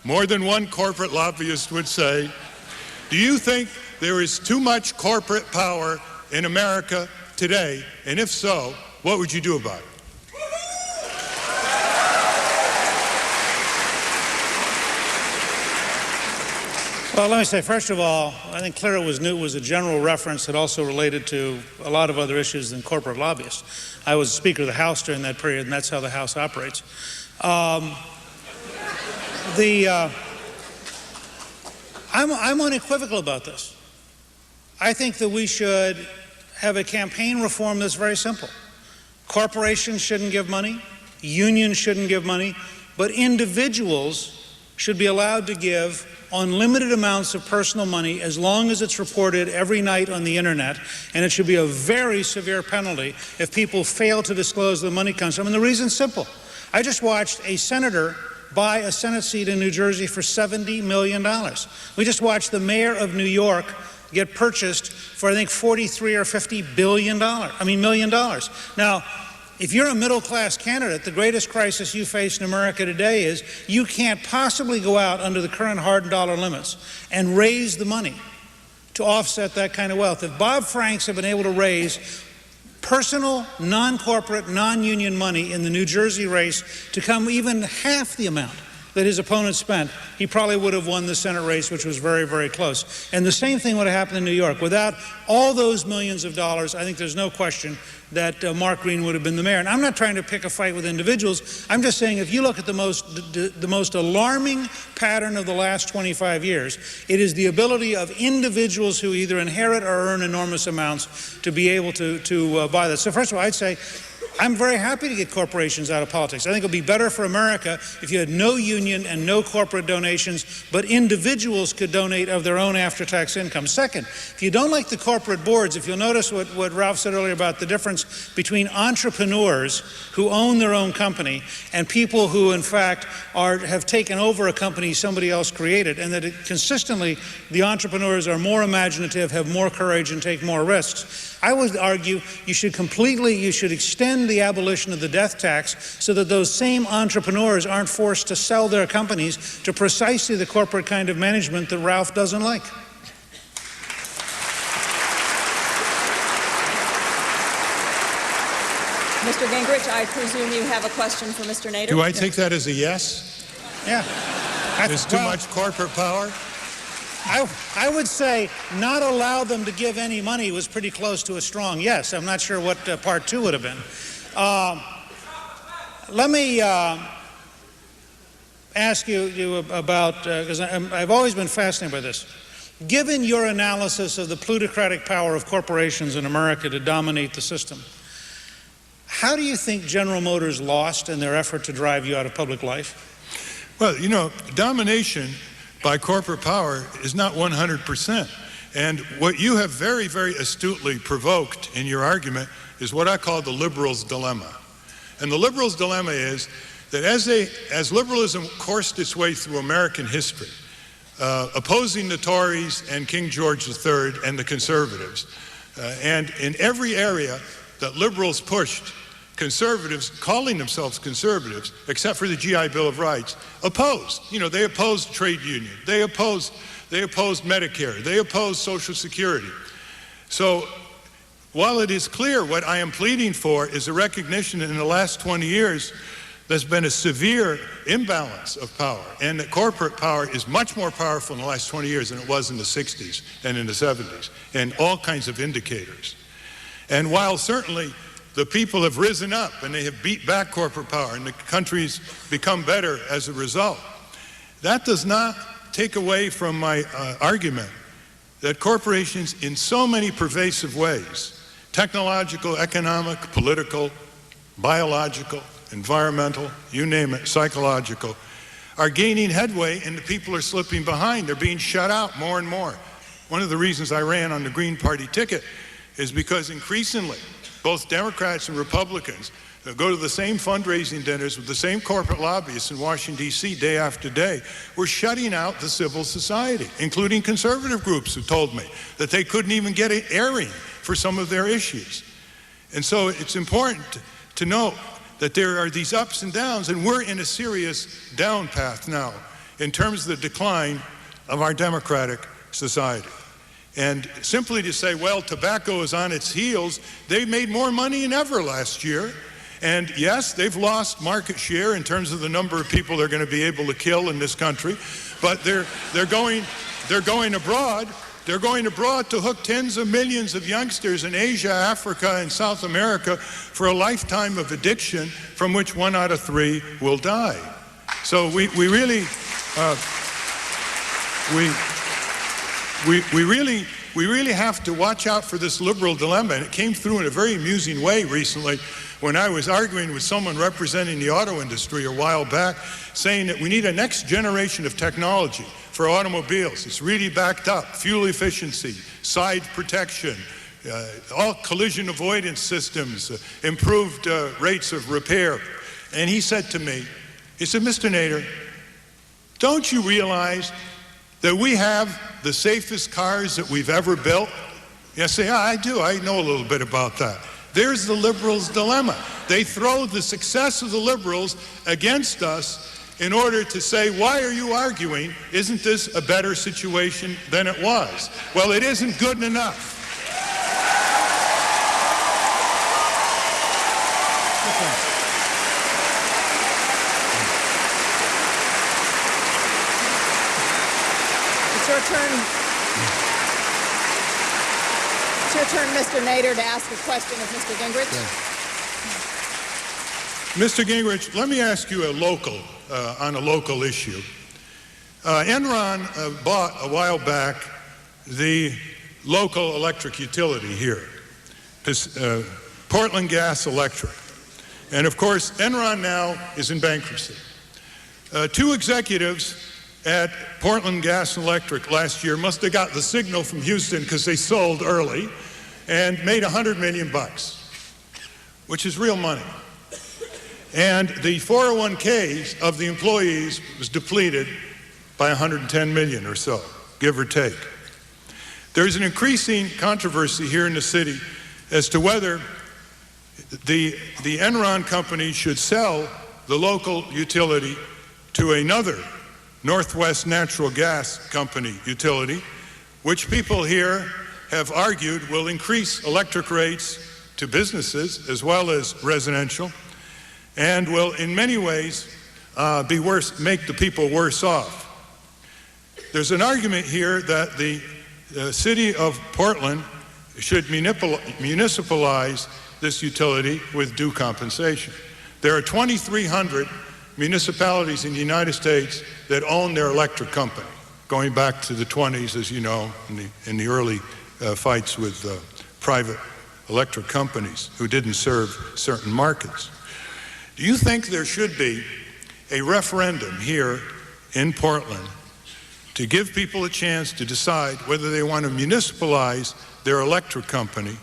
more than one corporate lobbyist would say, do you think there is too much corporate power in America today? And if so, what would you do about it? Well, let me say, first of all, I think clear it was Newt was a general reference that also related to a lot of other issues than corporate lobbyists. I was Speaker of the House during that period, and that's how the House operates. I'm unequivocal about this. I think that we should have a campaign reform that's very simple. Corporations shouldn't give money, unions shouldn't give money, but individuals should be allowed to give unlimited amounts of personal money as long as it's reported every night on the internet, and it should be a very severe penalty if people fail to disclose the money comes from. And the reason's simple. I just watched a senator buy a Senate seat in New Jersey for $70 million. We just watched the mayor of New York get purchased for, I think, $43 or $50 million. Now, if you're a middle-class candidate, the greatest crisis you face in America today is you can't possibly go out under the current hard dollar limits and raise the money to offset that kind of wealth. If Bob Franks had been able to raise personal, non-corporate, non-union money in the New Jersey race to come even half the amount that his opponent spent, he probably would have won the Senate race, which was very, very close. And the same thing would have happened in New York. Without all those millions of dollars, I think there's no question that Mark Green would have been the mayor. And I'm not trying to pick a fight with individuals. I'm just saying if you look at the most alarming pattern of the last 25 years, it is the ability of individuals who either inherit or earn enormous amounts to be able to buy that. So first of all, I'd say I'm very happy to get corporations out of politics. I think it would be better for America if you had no union and no corporate donations, but individuals could donate of their own after-tax income. Second, if you don't like the corporate boards, if you'll notice what Ralph said earlier about the difference between entrepreneurs who own their own company and people who, in fact, have taken over a company somebody else created, and that consistently the entrepreneurs are more imaginative, have more courage, and take more risks. I would argue you should extend the abolition of the death tax so that those same entrepreneurs aren't forced to sell their companies to precisely the corporate kind of management that Ralph doesn't like. Mr. Gingrich, I presume you have a question for Mr. Nader? Do I take that as a yes? Yeah. There's too much corporate power? I would say not allow them to give any money was pretty close to a strong yes. I'm not sure what part two would have been. Let me ask you about, because I've always been fascinated by this. Given your analysis of the plutocratic power of corporations in America to dominate the system, how do you think General Motors lost in their effort to drive you out of public life? Well, you know, domination by corporate power is not 100%. And what you have very, very astutely provoked in your argument is what I call the liberals' dilemma. And the liberals' dilemma is that as liberalism coursed its way through American history, opposing the Tories and King George III and the conservatives, and in every area that liberals pushed, conservatives, calling themselves conservatives, except for the GI Bill of Rights, opposed. You know, they opposed trade union. They opposed Medicare. They opposed Social Security. So while it is clear what I am pleading for is a recognition that in the last 20 years there's been a severe imbalance of power, and that corporate power is much more powerful in the last 20 years than it was in the 60s and in the 70s, and all kinds of indicators. And while certainly the people have risen up and they have beat back corporate power and the country's become better as a result, that does not take away from my argument that corporations in so many pervasive ways, technological, economic, political, biological, environmental, you name it, psychological, are gaining headway and the people are slipping behind. They're being shut out more and more. One of the reasons I ran on the Green Party ticket is because increasingly both Democrats and Republicans go to the same fundraising dinners with the same corporate lobbyists in Washington, D.C. day after day. We're shutting out the civil society, including conservative groups who told me that they couldn't even get an airing for some of their issues. And so it's important to note that there are these ups and downs, and we're in a serious down path now in terms of the decline of our democratic society. And simply to say, well, tobacco is on its heels, they made more money than ever last year. And yes, they've lost market share in terms of the number of people they're going to be able to kill in this country. But they're going abroad. They're going abroad to hook tens of millions of youngsters in Asia, Africa, and South America for a lifetime of addiction from which 1 out of 3 will die. So we really have to watch out for this liberal dilemma. And it came through in a very amusing way recently when I was arguing with someone representing the auto industry a while back, saying that we need a next generation of technology for automobiles. It's really backed up. Fuel efficiency, side protection, all collision avoidance systems, improved rates of repair. And he said to me, he said, Mr. Nader, don't you realize that we have the safest cars that we've ever built? I say, yeah, I do. I know a little bit about that. There's the liberals' dilemma. They throw the success of the liberals against us in order to say, why are you arguing? Isn't this a better situation than it was? Well, it isn't good enough. It's your turn. It's your turn, Mr. Nader, to ask a question of Mr. Gingrich. Mr. Gingrich, let me ask you on a local issue. Enron bought a while back the local electric utility here, Portland Gas Electric. And of course, Enron now is in bankruptcy. Two executives at Portland Gas and Electric last year must have got the signal from Houston because they sold early and made $100 million, which is real money. And the 401ks of the employees was depleted by 110 million or so, give or take. There's an increasing controversy here in the city as to whether the Enron company should sell the local utility to another Northwest Natural Gas Company utility, which people here have argued will increase electric rates to businesses as well as residential, and will in many ways make the people worse off. There's an argument here that the city of Portland should municipalize this utility with due compensation. There are 2,300 municipalities in the United States that own their electric company, going back to the 20s, as you know, in the early fights with private electric companies who didn't serve certain markets. Do you think there should be a referendum here in Portland to give people a chance to decide whether they want to municipalize their electric company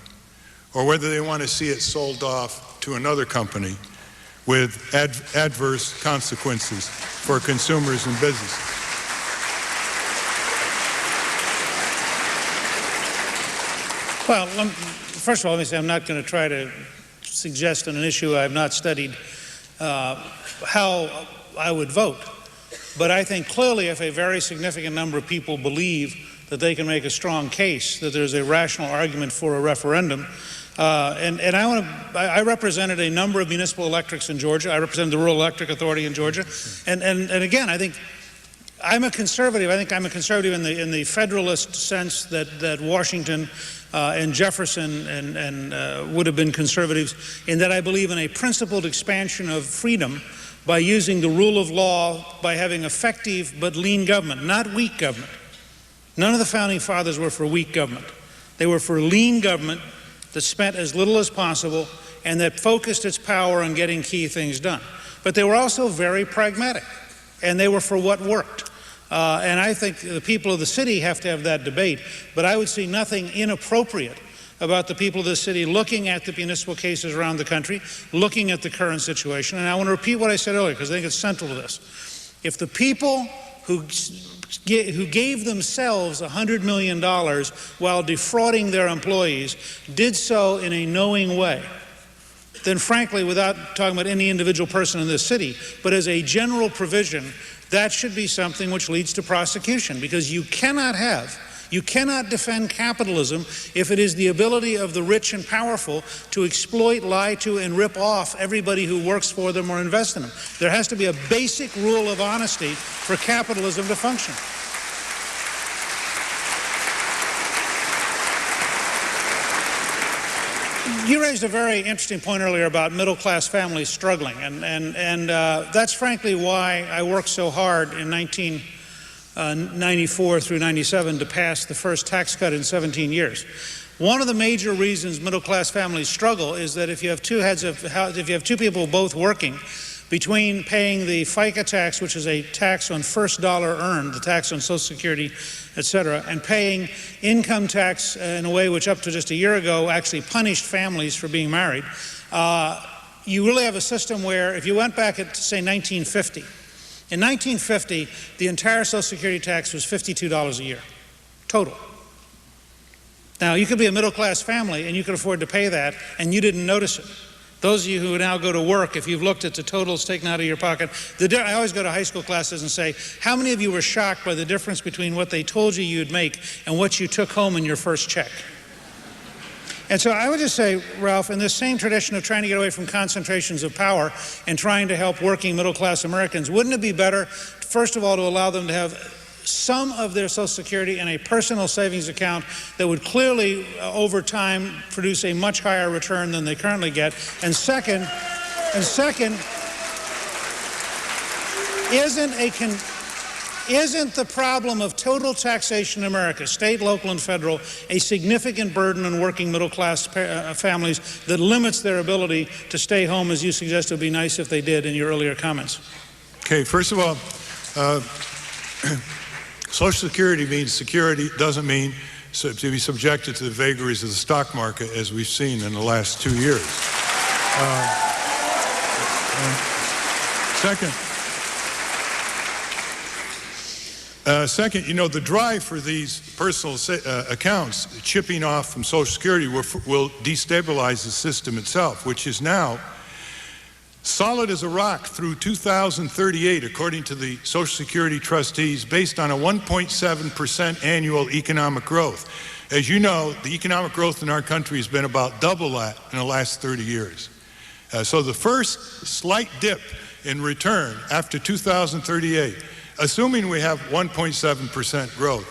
or whether they want to see it sold off to another company with adverse consequences for consumers and businesses? Well, first of all, let me say I'm not going to try to suggest on an issue I've not studied how I would vote. But I think clearly if a very significant number of people believe that they can make a strong case that there's a rational argument for a referendum, I represented a number of municipal electrics in Georgia. I represented the Rural Electric Authority in Georgia. And again, I think I'm a conservative. I think I'm a conservative in the federalist sense that Washington and Jefferson and would have been conservatives, in that I believe in a principled expansion of freedom by using the rule of law, by having effective but lean government, not weak government. None of the founding fathers were for weak government. They were for lean government that spent as little as possible and that focused its power on getting key things done. But they were also very pragmatic, and they were for what worked. And I think the people of the city have to have that debate, but I would see nothing inappropriate about the people of the city looking at the municipal cases around the country, looking at the current situation. And I want to repeat what I said earlier, because I think it's central to this. If the people who gave themselves $100 million while defrauding their employees did so in a knowing way, then frankly, without talking about any individual person in this city, but as a general provision, that should be something which leads to prosecution, because you cannot defend capitalism if it is the ability of the rich and powerful to exploit, lie to, and rip off everybody who works for them or invests in them. There has to be a basic rule of honesty for capitalism to function. You raised a very interesting point earlier about middle-class families struggling, and that's frankly why I worked so hard in 1994 through 97 to pass the first tax cut in 17 years. One of the major reasons middle-class families struggle is that if you have two people both working, between paying the FICA tax, which is a tax on first dollar earned, the tax on Social Security, etc., and paying income tax in a way which up to just a year ago actually punished families for being married, you really have a system where if you went back to, say, 1950, in 1950, the entire Social Security tax was $52 a year, total. Now, you could be a middle-class family and you could afford to pay that, and you didn't notice it. Those of you who now go to work, if you've looked at the totals taken out of your pocket, I always go to high school classes and say, how many of you were shocked by the difference between what they told you you'd make and what you took home in your first check? And so I would just say, Ralph, in this same tradition of trying to get away from concentrations of power and trying to help working middle-class Americans, wouldn't it be better, first of all, to allow them to have some of their Social Security in a personal savings account that would clearly, over time, produce a much higher return than they currently get? And second, Isn't the problem of total taxation in America, state, local, and federal, a significant burden on working middle-class families that limits their ability to stay home, as you suggested? It would be nice if they did in your earlier comments. Okay, first of all, Social Security means security, doesn't mean to be subjected to the vagaries of the stock market, as we've seen in the last 2 years. Second, you know, the drive for these personal accounts chipping off from Social Security will destabilize the system itself, which is now solid as a rock through 2038, according to the Social Security trustees, based on a 1.7% annual economic growth. As you know, the economic growth in our country has been about double that in the last 30 years. So the first slight dip in return after 2038, assuming we have 1.7% growth,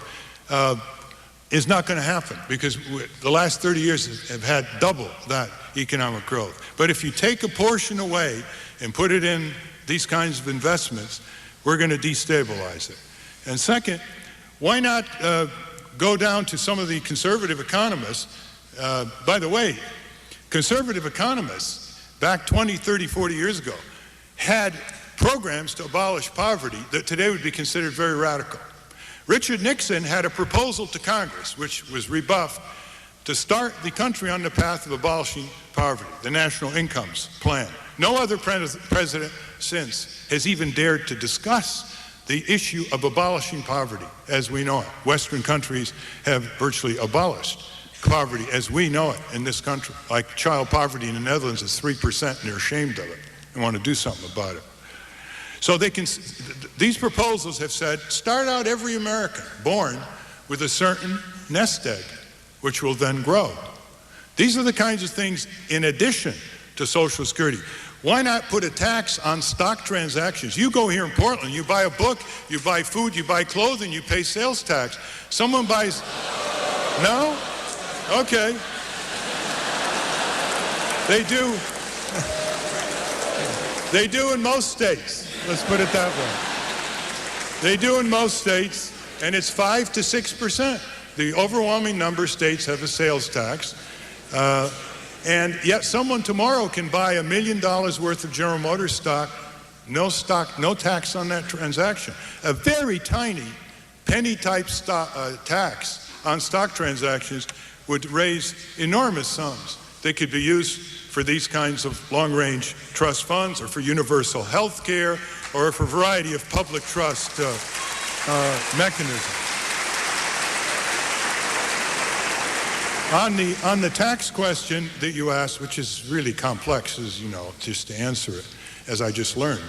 is not going to happen, because the last 30 years have had double that economic growth. But if you take a portion away and put it in these kinds of investments, we're going to destabilize it. And second, why not go down to some of the conservative economists? By the way, conservative economists back 20, 30, 40 years ago had programs to abolish poverty that today would be considered very radical. Richard Nixon had a proposal to Congress, which was rebuffed, to start the country on the path of abolishing poverty, the National Incomes Plan. No other president since has even dared to discuss the issue of abolishing poverty as we know it. Western countries have virtually abolished poverty as we know it in this country. Like child poverty in the Netherlands is 3%, and they're ashamed of it and want to do something about it. So these proposals have said, start out every American born with a certain nest egg, which will then grow. These are the kinds of things in addition to Social Security. Why not put a tax on stock transactions? You go here in Portland, you buy a book, you buy food, you buy clothing, you pay sales tax. Someone buys, no? Okay. They do. They do in most states. Let's put it that way. They do in most states, and it's 5 to 6%. The overwhelming number of states have a sales tax. And yet someone tomorrow can buy $1 million worth of General Motors stock, no tax on that transaction. A very tiny penny-type tax on stock transactions would raise enormous sums. They could be used for these kinds of long-range trust funds, or for universal health care, or for a variety of public trust mechanisms. On the tax question that you asked, which is really complex, as you know, just to answer it, as I just learned,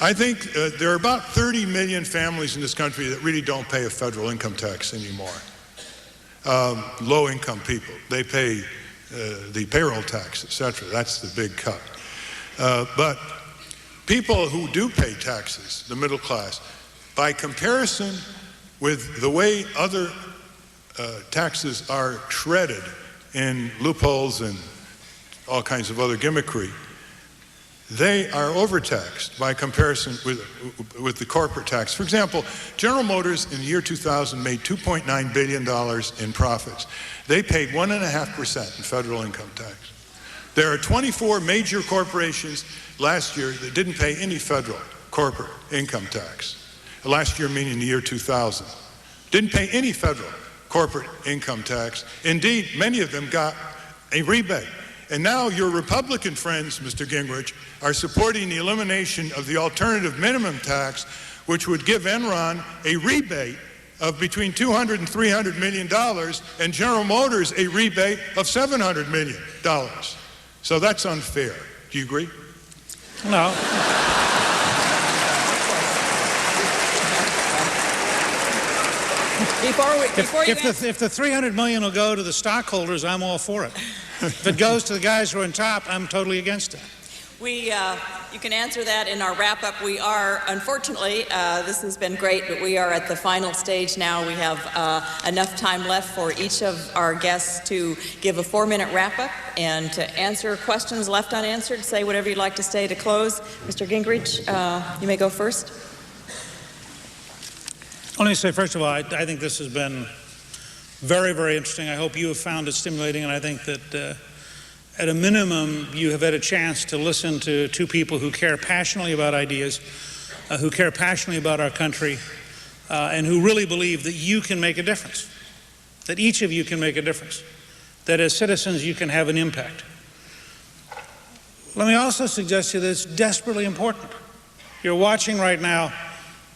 I think there are about 30 million families in this country that really don't pay a federal income tax anymore. Low-income people, they pay the payroll tax, etc. That's the big cut. But people who do pay taxes, the middle class, by comparison with the way other taxes are shredded in loopholes and all kinds of other gimmickry, they are overtaxed by comparison with the corporate tax. For example, General Motors in the year 2000 made $2.9 billion in profits. They paid 1.5% in federal income tax. There are 24 major corporations last year that didn't pay any federal corporate income tax. Last year meaning the year 2000. Didn't pay any federal corporate income tax. Indeed, many of them got a rebate. And now your Republican friends, Mr. Gingrich, are supporting the elimination of the alternative minimum tax, which would give Enron a rebate of between $200 and $300 million, and General Motors a rebate of $700 million. So that's unfair. Do you agree? No. If the $300 million will go to the stockholders, I'm all for it. If it goes to the guys who are on top, I'm totally against it. You can answer that in our wrap-up. We are, unfortunately, this has been great, but we are at the final stage now. We have enough time left for each of our guests to give a 4-minute wrap-up and to answer questions left unanswered, say whatever you'd like to say to close. Mr. Gingrich, you may go first. Let me say, first of all, I think this has been very, very interesting. I hope you have found it stimulating, and I think that at a minimum, you have had a chance to listen to two people who care passionately about ideas, who care passionately about our country, and who really believe that you can make a difference, that each of you can make a difference, that as citizens you can have an impact. Let me also suggest to you that it's desperately important. You're watching right now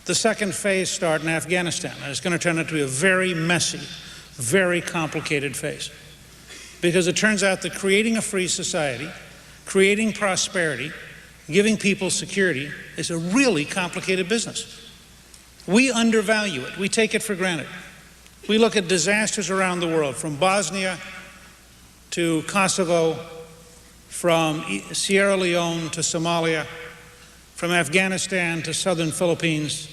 the second phase start in Afghanistan, and it's going to turn out to be a very messy, very complicated phase. Because it turns out that creating a free society, creating prosperity, giving people security is a really complicated business. We undervalue it. We take it for granted. We look at disasters around the world, from Bosnia to Kosovo, from Sierra Leone to Somalia, from Afghanistan to southern Philippines,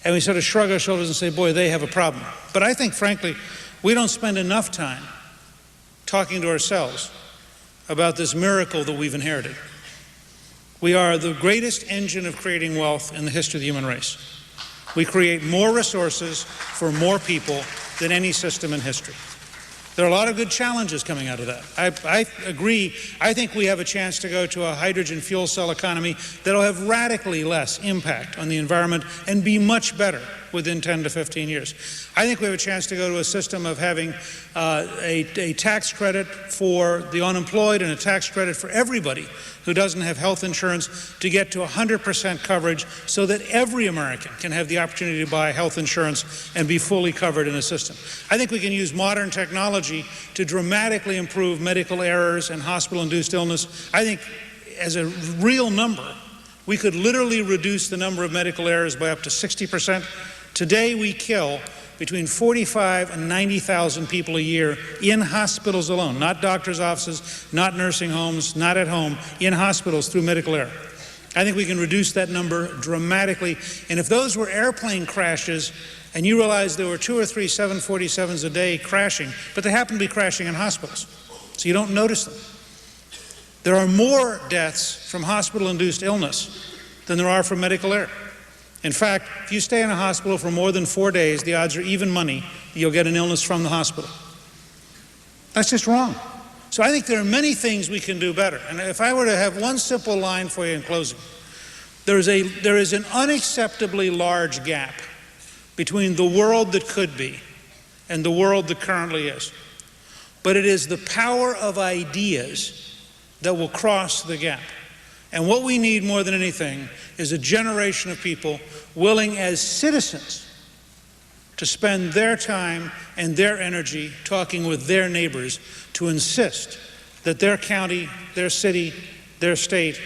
and we sort of shrug our shoulders and say, boy, they have a problem. But I think, frankly, we don't spend enough time talking to ourselves about this miracle that we've inherited. We are the greatest engine of creating wealth in the history of the human race. We create more resources for more people than any system in history. There are a lot of good challenges coming out of that. I agree. I think we have a chance to go to a hydrogen fuel cell economy that will have radically less impact on the environment and be much better within 10 to 15 years. I think we have a chance to go to a system of having a tax credit for the unemployed and a tax credit for everybody who doesn't have health insurance, to get to 100% coverage so that every American can have the opportunity to buy health insurance and be fully covered in a system. I think we can use modern technology to dramatically improve medical errors and hospital-induced illness. I think, as a real number, we could literally reduce the number of medical errors by up to 60%. Today we kill between 45 and 90,000 people a year in hospitals alone, not doctors' offices, not nursing homes, not at home, in hospitals through medical error. I think we can reduce that number dramatically. And if those were airplane crashes, and you realize there were 2 or 3 747s a day crashing, but they happen to be crashing in hospitals, so you don't notice them. There are more deaths from hospital-induced illness than there are from medical error. In fact, if you stay in a hospital for more than 4 days, the odds are even money that you'll get an illness from the hospital. That's just wrong. So I think there are many things we can do better. And if I were to have one simple line for you in closing, there is an unacceptably large gap between the world that could be and the world that currently is. But it is the power of ideas that will cross the gap. And what we need more than anything is a generation of people willing as citizens to spend their time and their energy talking with their neighbors to insist that their county, their city, their state,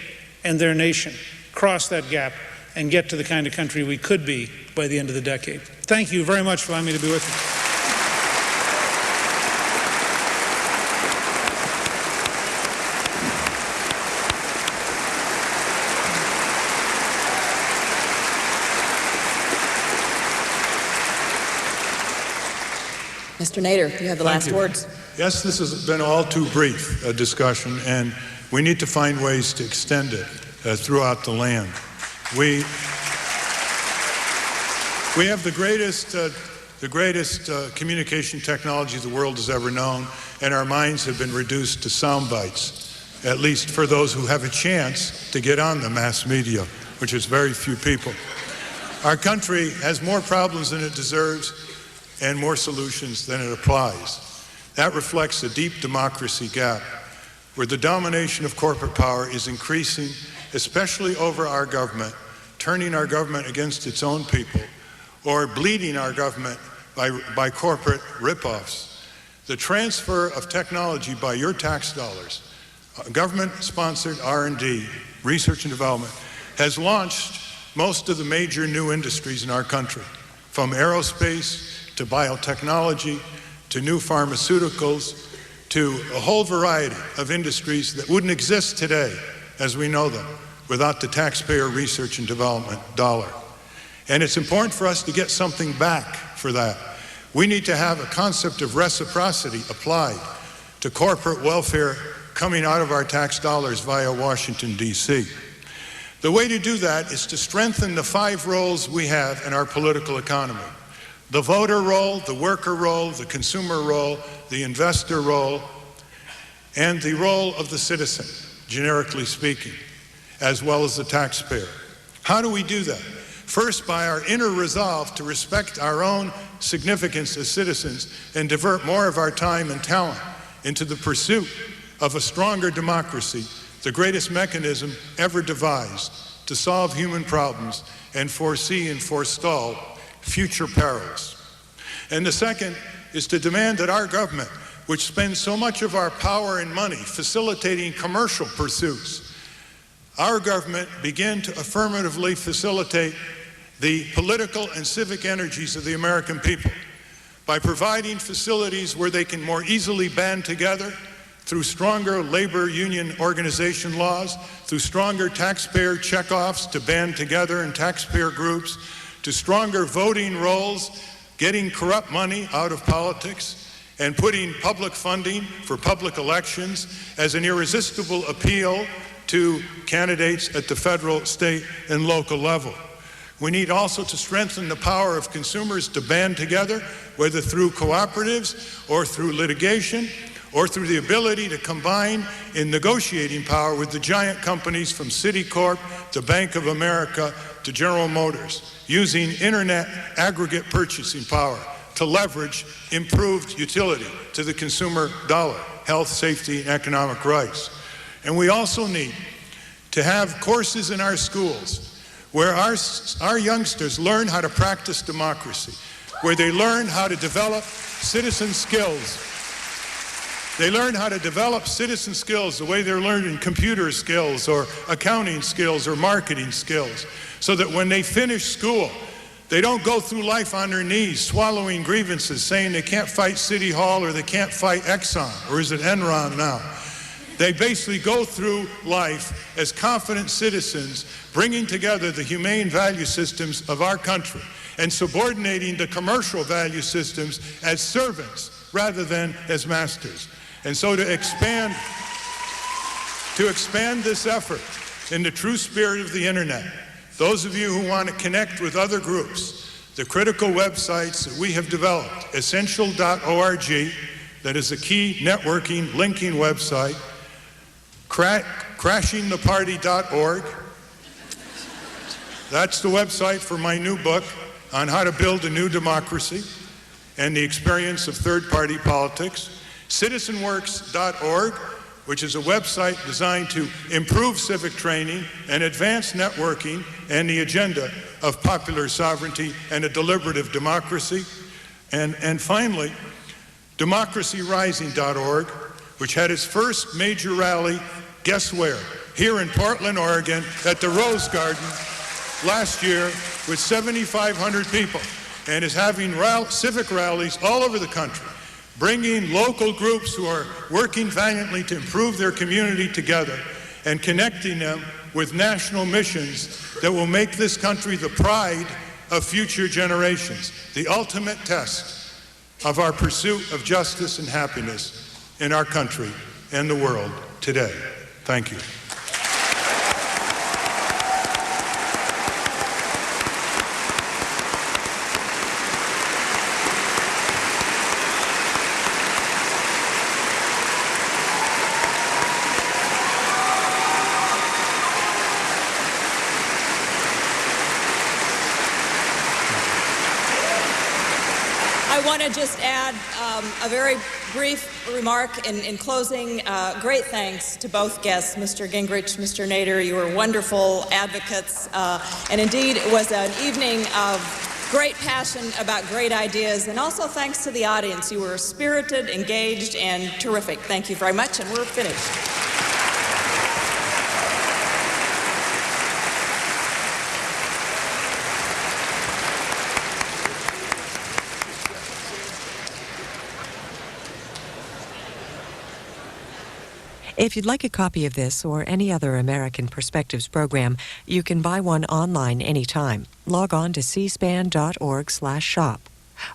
and their nation cross that gap and get to the kind of country we could be by the end of the decade. Thank you very much for allowing me to be with you. Mr. Nader, you have the last words. Yes, this has been all too brief a discussion, and we need to find ways to extend it throughout the land. We have the greatest communication technology the world has ever known, and our minds have been reduced to sound bites, at least for those who have a chance to get on the mass media, which is very few people. Our country has more problems than it deserves and more solutions than it applies. That reflects a deep democracy gap where the domination of corporate power is increasing, especially over our government, turning our government against its own people, or bleeding our government by corporate ripoffs. The transfer of technology by your tax dollars, government-sponsored R&D, research and development, has launched most of the major new industries in our country, from aerospace to biotechnology, to new pharmaceuticals, to a whole variety of industries that wouldn't exist today as we know them without the taxpayer research and development dollar. And it's important for us to get something back for that. We need to have a concept of reciprocity applied to corporate welfare coming out of our tax dollars via Washington, D.C. The way to do that is to strengthen the 5 roles we have in our political economy: the voter role, the worker role, the consumer role, the investor role, and the role of the citizen, generically speaking, as well as the taxpayer. How do we do that? First, by our inner resolve to respect our own significance as citizens and divert more of our time and talent into the pursuit of a stronger democracy, the greatest mechanism ever devised to solve human problems and foresee and forestall future perils. And the second is to demand that our government, which spends so much of our power and money facilitating commercial pursuits, our government begin to affirmatively facilitate the political and civic energies of the American people by providing facilities where they can more easily band together through stronger labor union organization laws, through stronger taxpayer checkoffs to band together in taxpayer groups, to stronger voting rolls, getting corrupt money out of politics, and putting public funding for public elections as an irresistible appeal to candidates at the federal, state, and local level. We need also to strengthen the power of consumers to band together, whether through cooperatives or through litigation, or through the ability to combine in negotiating power with the giant companies from Citicorp to Bank of America to General Motors, using internet aggregate purchasing power to leverage improved utility to the consumer dollar, health, safety, and economic rights. And we also need to have courses in our schools where our youngsters learn how to practice democracy, where they learn how to develop citizen skills. They learn how to develop citizen skills the way they're learning computer skills or accounting skills or marketing skills, so that when they finish school, they don't go through life on their knees swallowing grievances, saying they can't fight City Hall or they can't fight Exxon, or is it Enron now? They basically go through life as confident citizens, bringing together the humane value systems of our country and subordinating the commercial value systems as servants rather than as masters. And so to expand this effort in the true spirit of the internet, those of you who want to connect with other groups, the critical websites that we have developed, essential.org, that is a key networking, linking website, crashingtheparty.org, that's the website for my new book on how to build a new democracy and the experience of third-party politics, citizenworks.org, which is a website designed to improve civic training and advance networking and the agenda of popular sovereignty and a deliberative democracy. And finally, democracyrising.org, which had its first major rally, guess where? Here in Portland, Oregon, at the Rose Garden last year with 7,500 people, and is having civic rallies all over the country, bringing local groups who are working valiantly to improve their community together and connecting them with national missions that will make this country the pride of future generations, the ultimate test of our pursuit of justice and happiness in our country and the world today. Thank you. I want to just add a very brief remark in closing. Great thanks to both guests, Mr. Gingrich, Mr. Nader. You were wonderful advocates. And indeed, it was an evening of great passion about great ideas. And also thanks to the audience. You were spirited, engaged, and terrific. Thank you very much, and we're finished. If you'd like a copy of this or any other American Perspectives program, you can buy one online anytime. Log on to cspan.org/shop.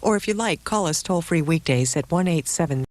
Or if you like, call us toll-free weekdays at 1-877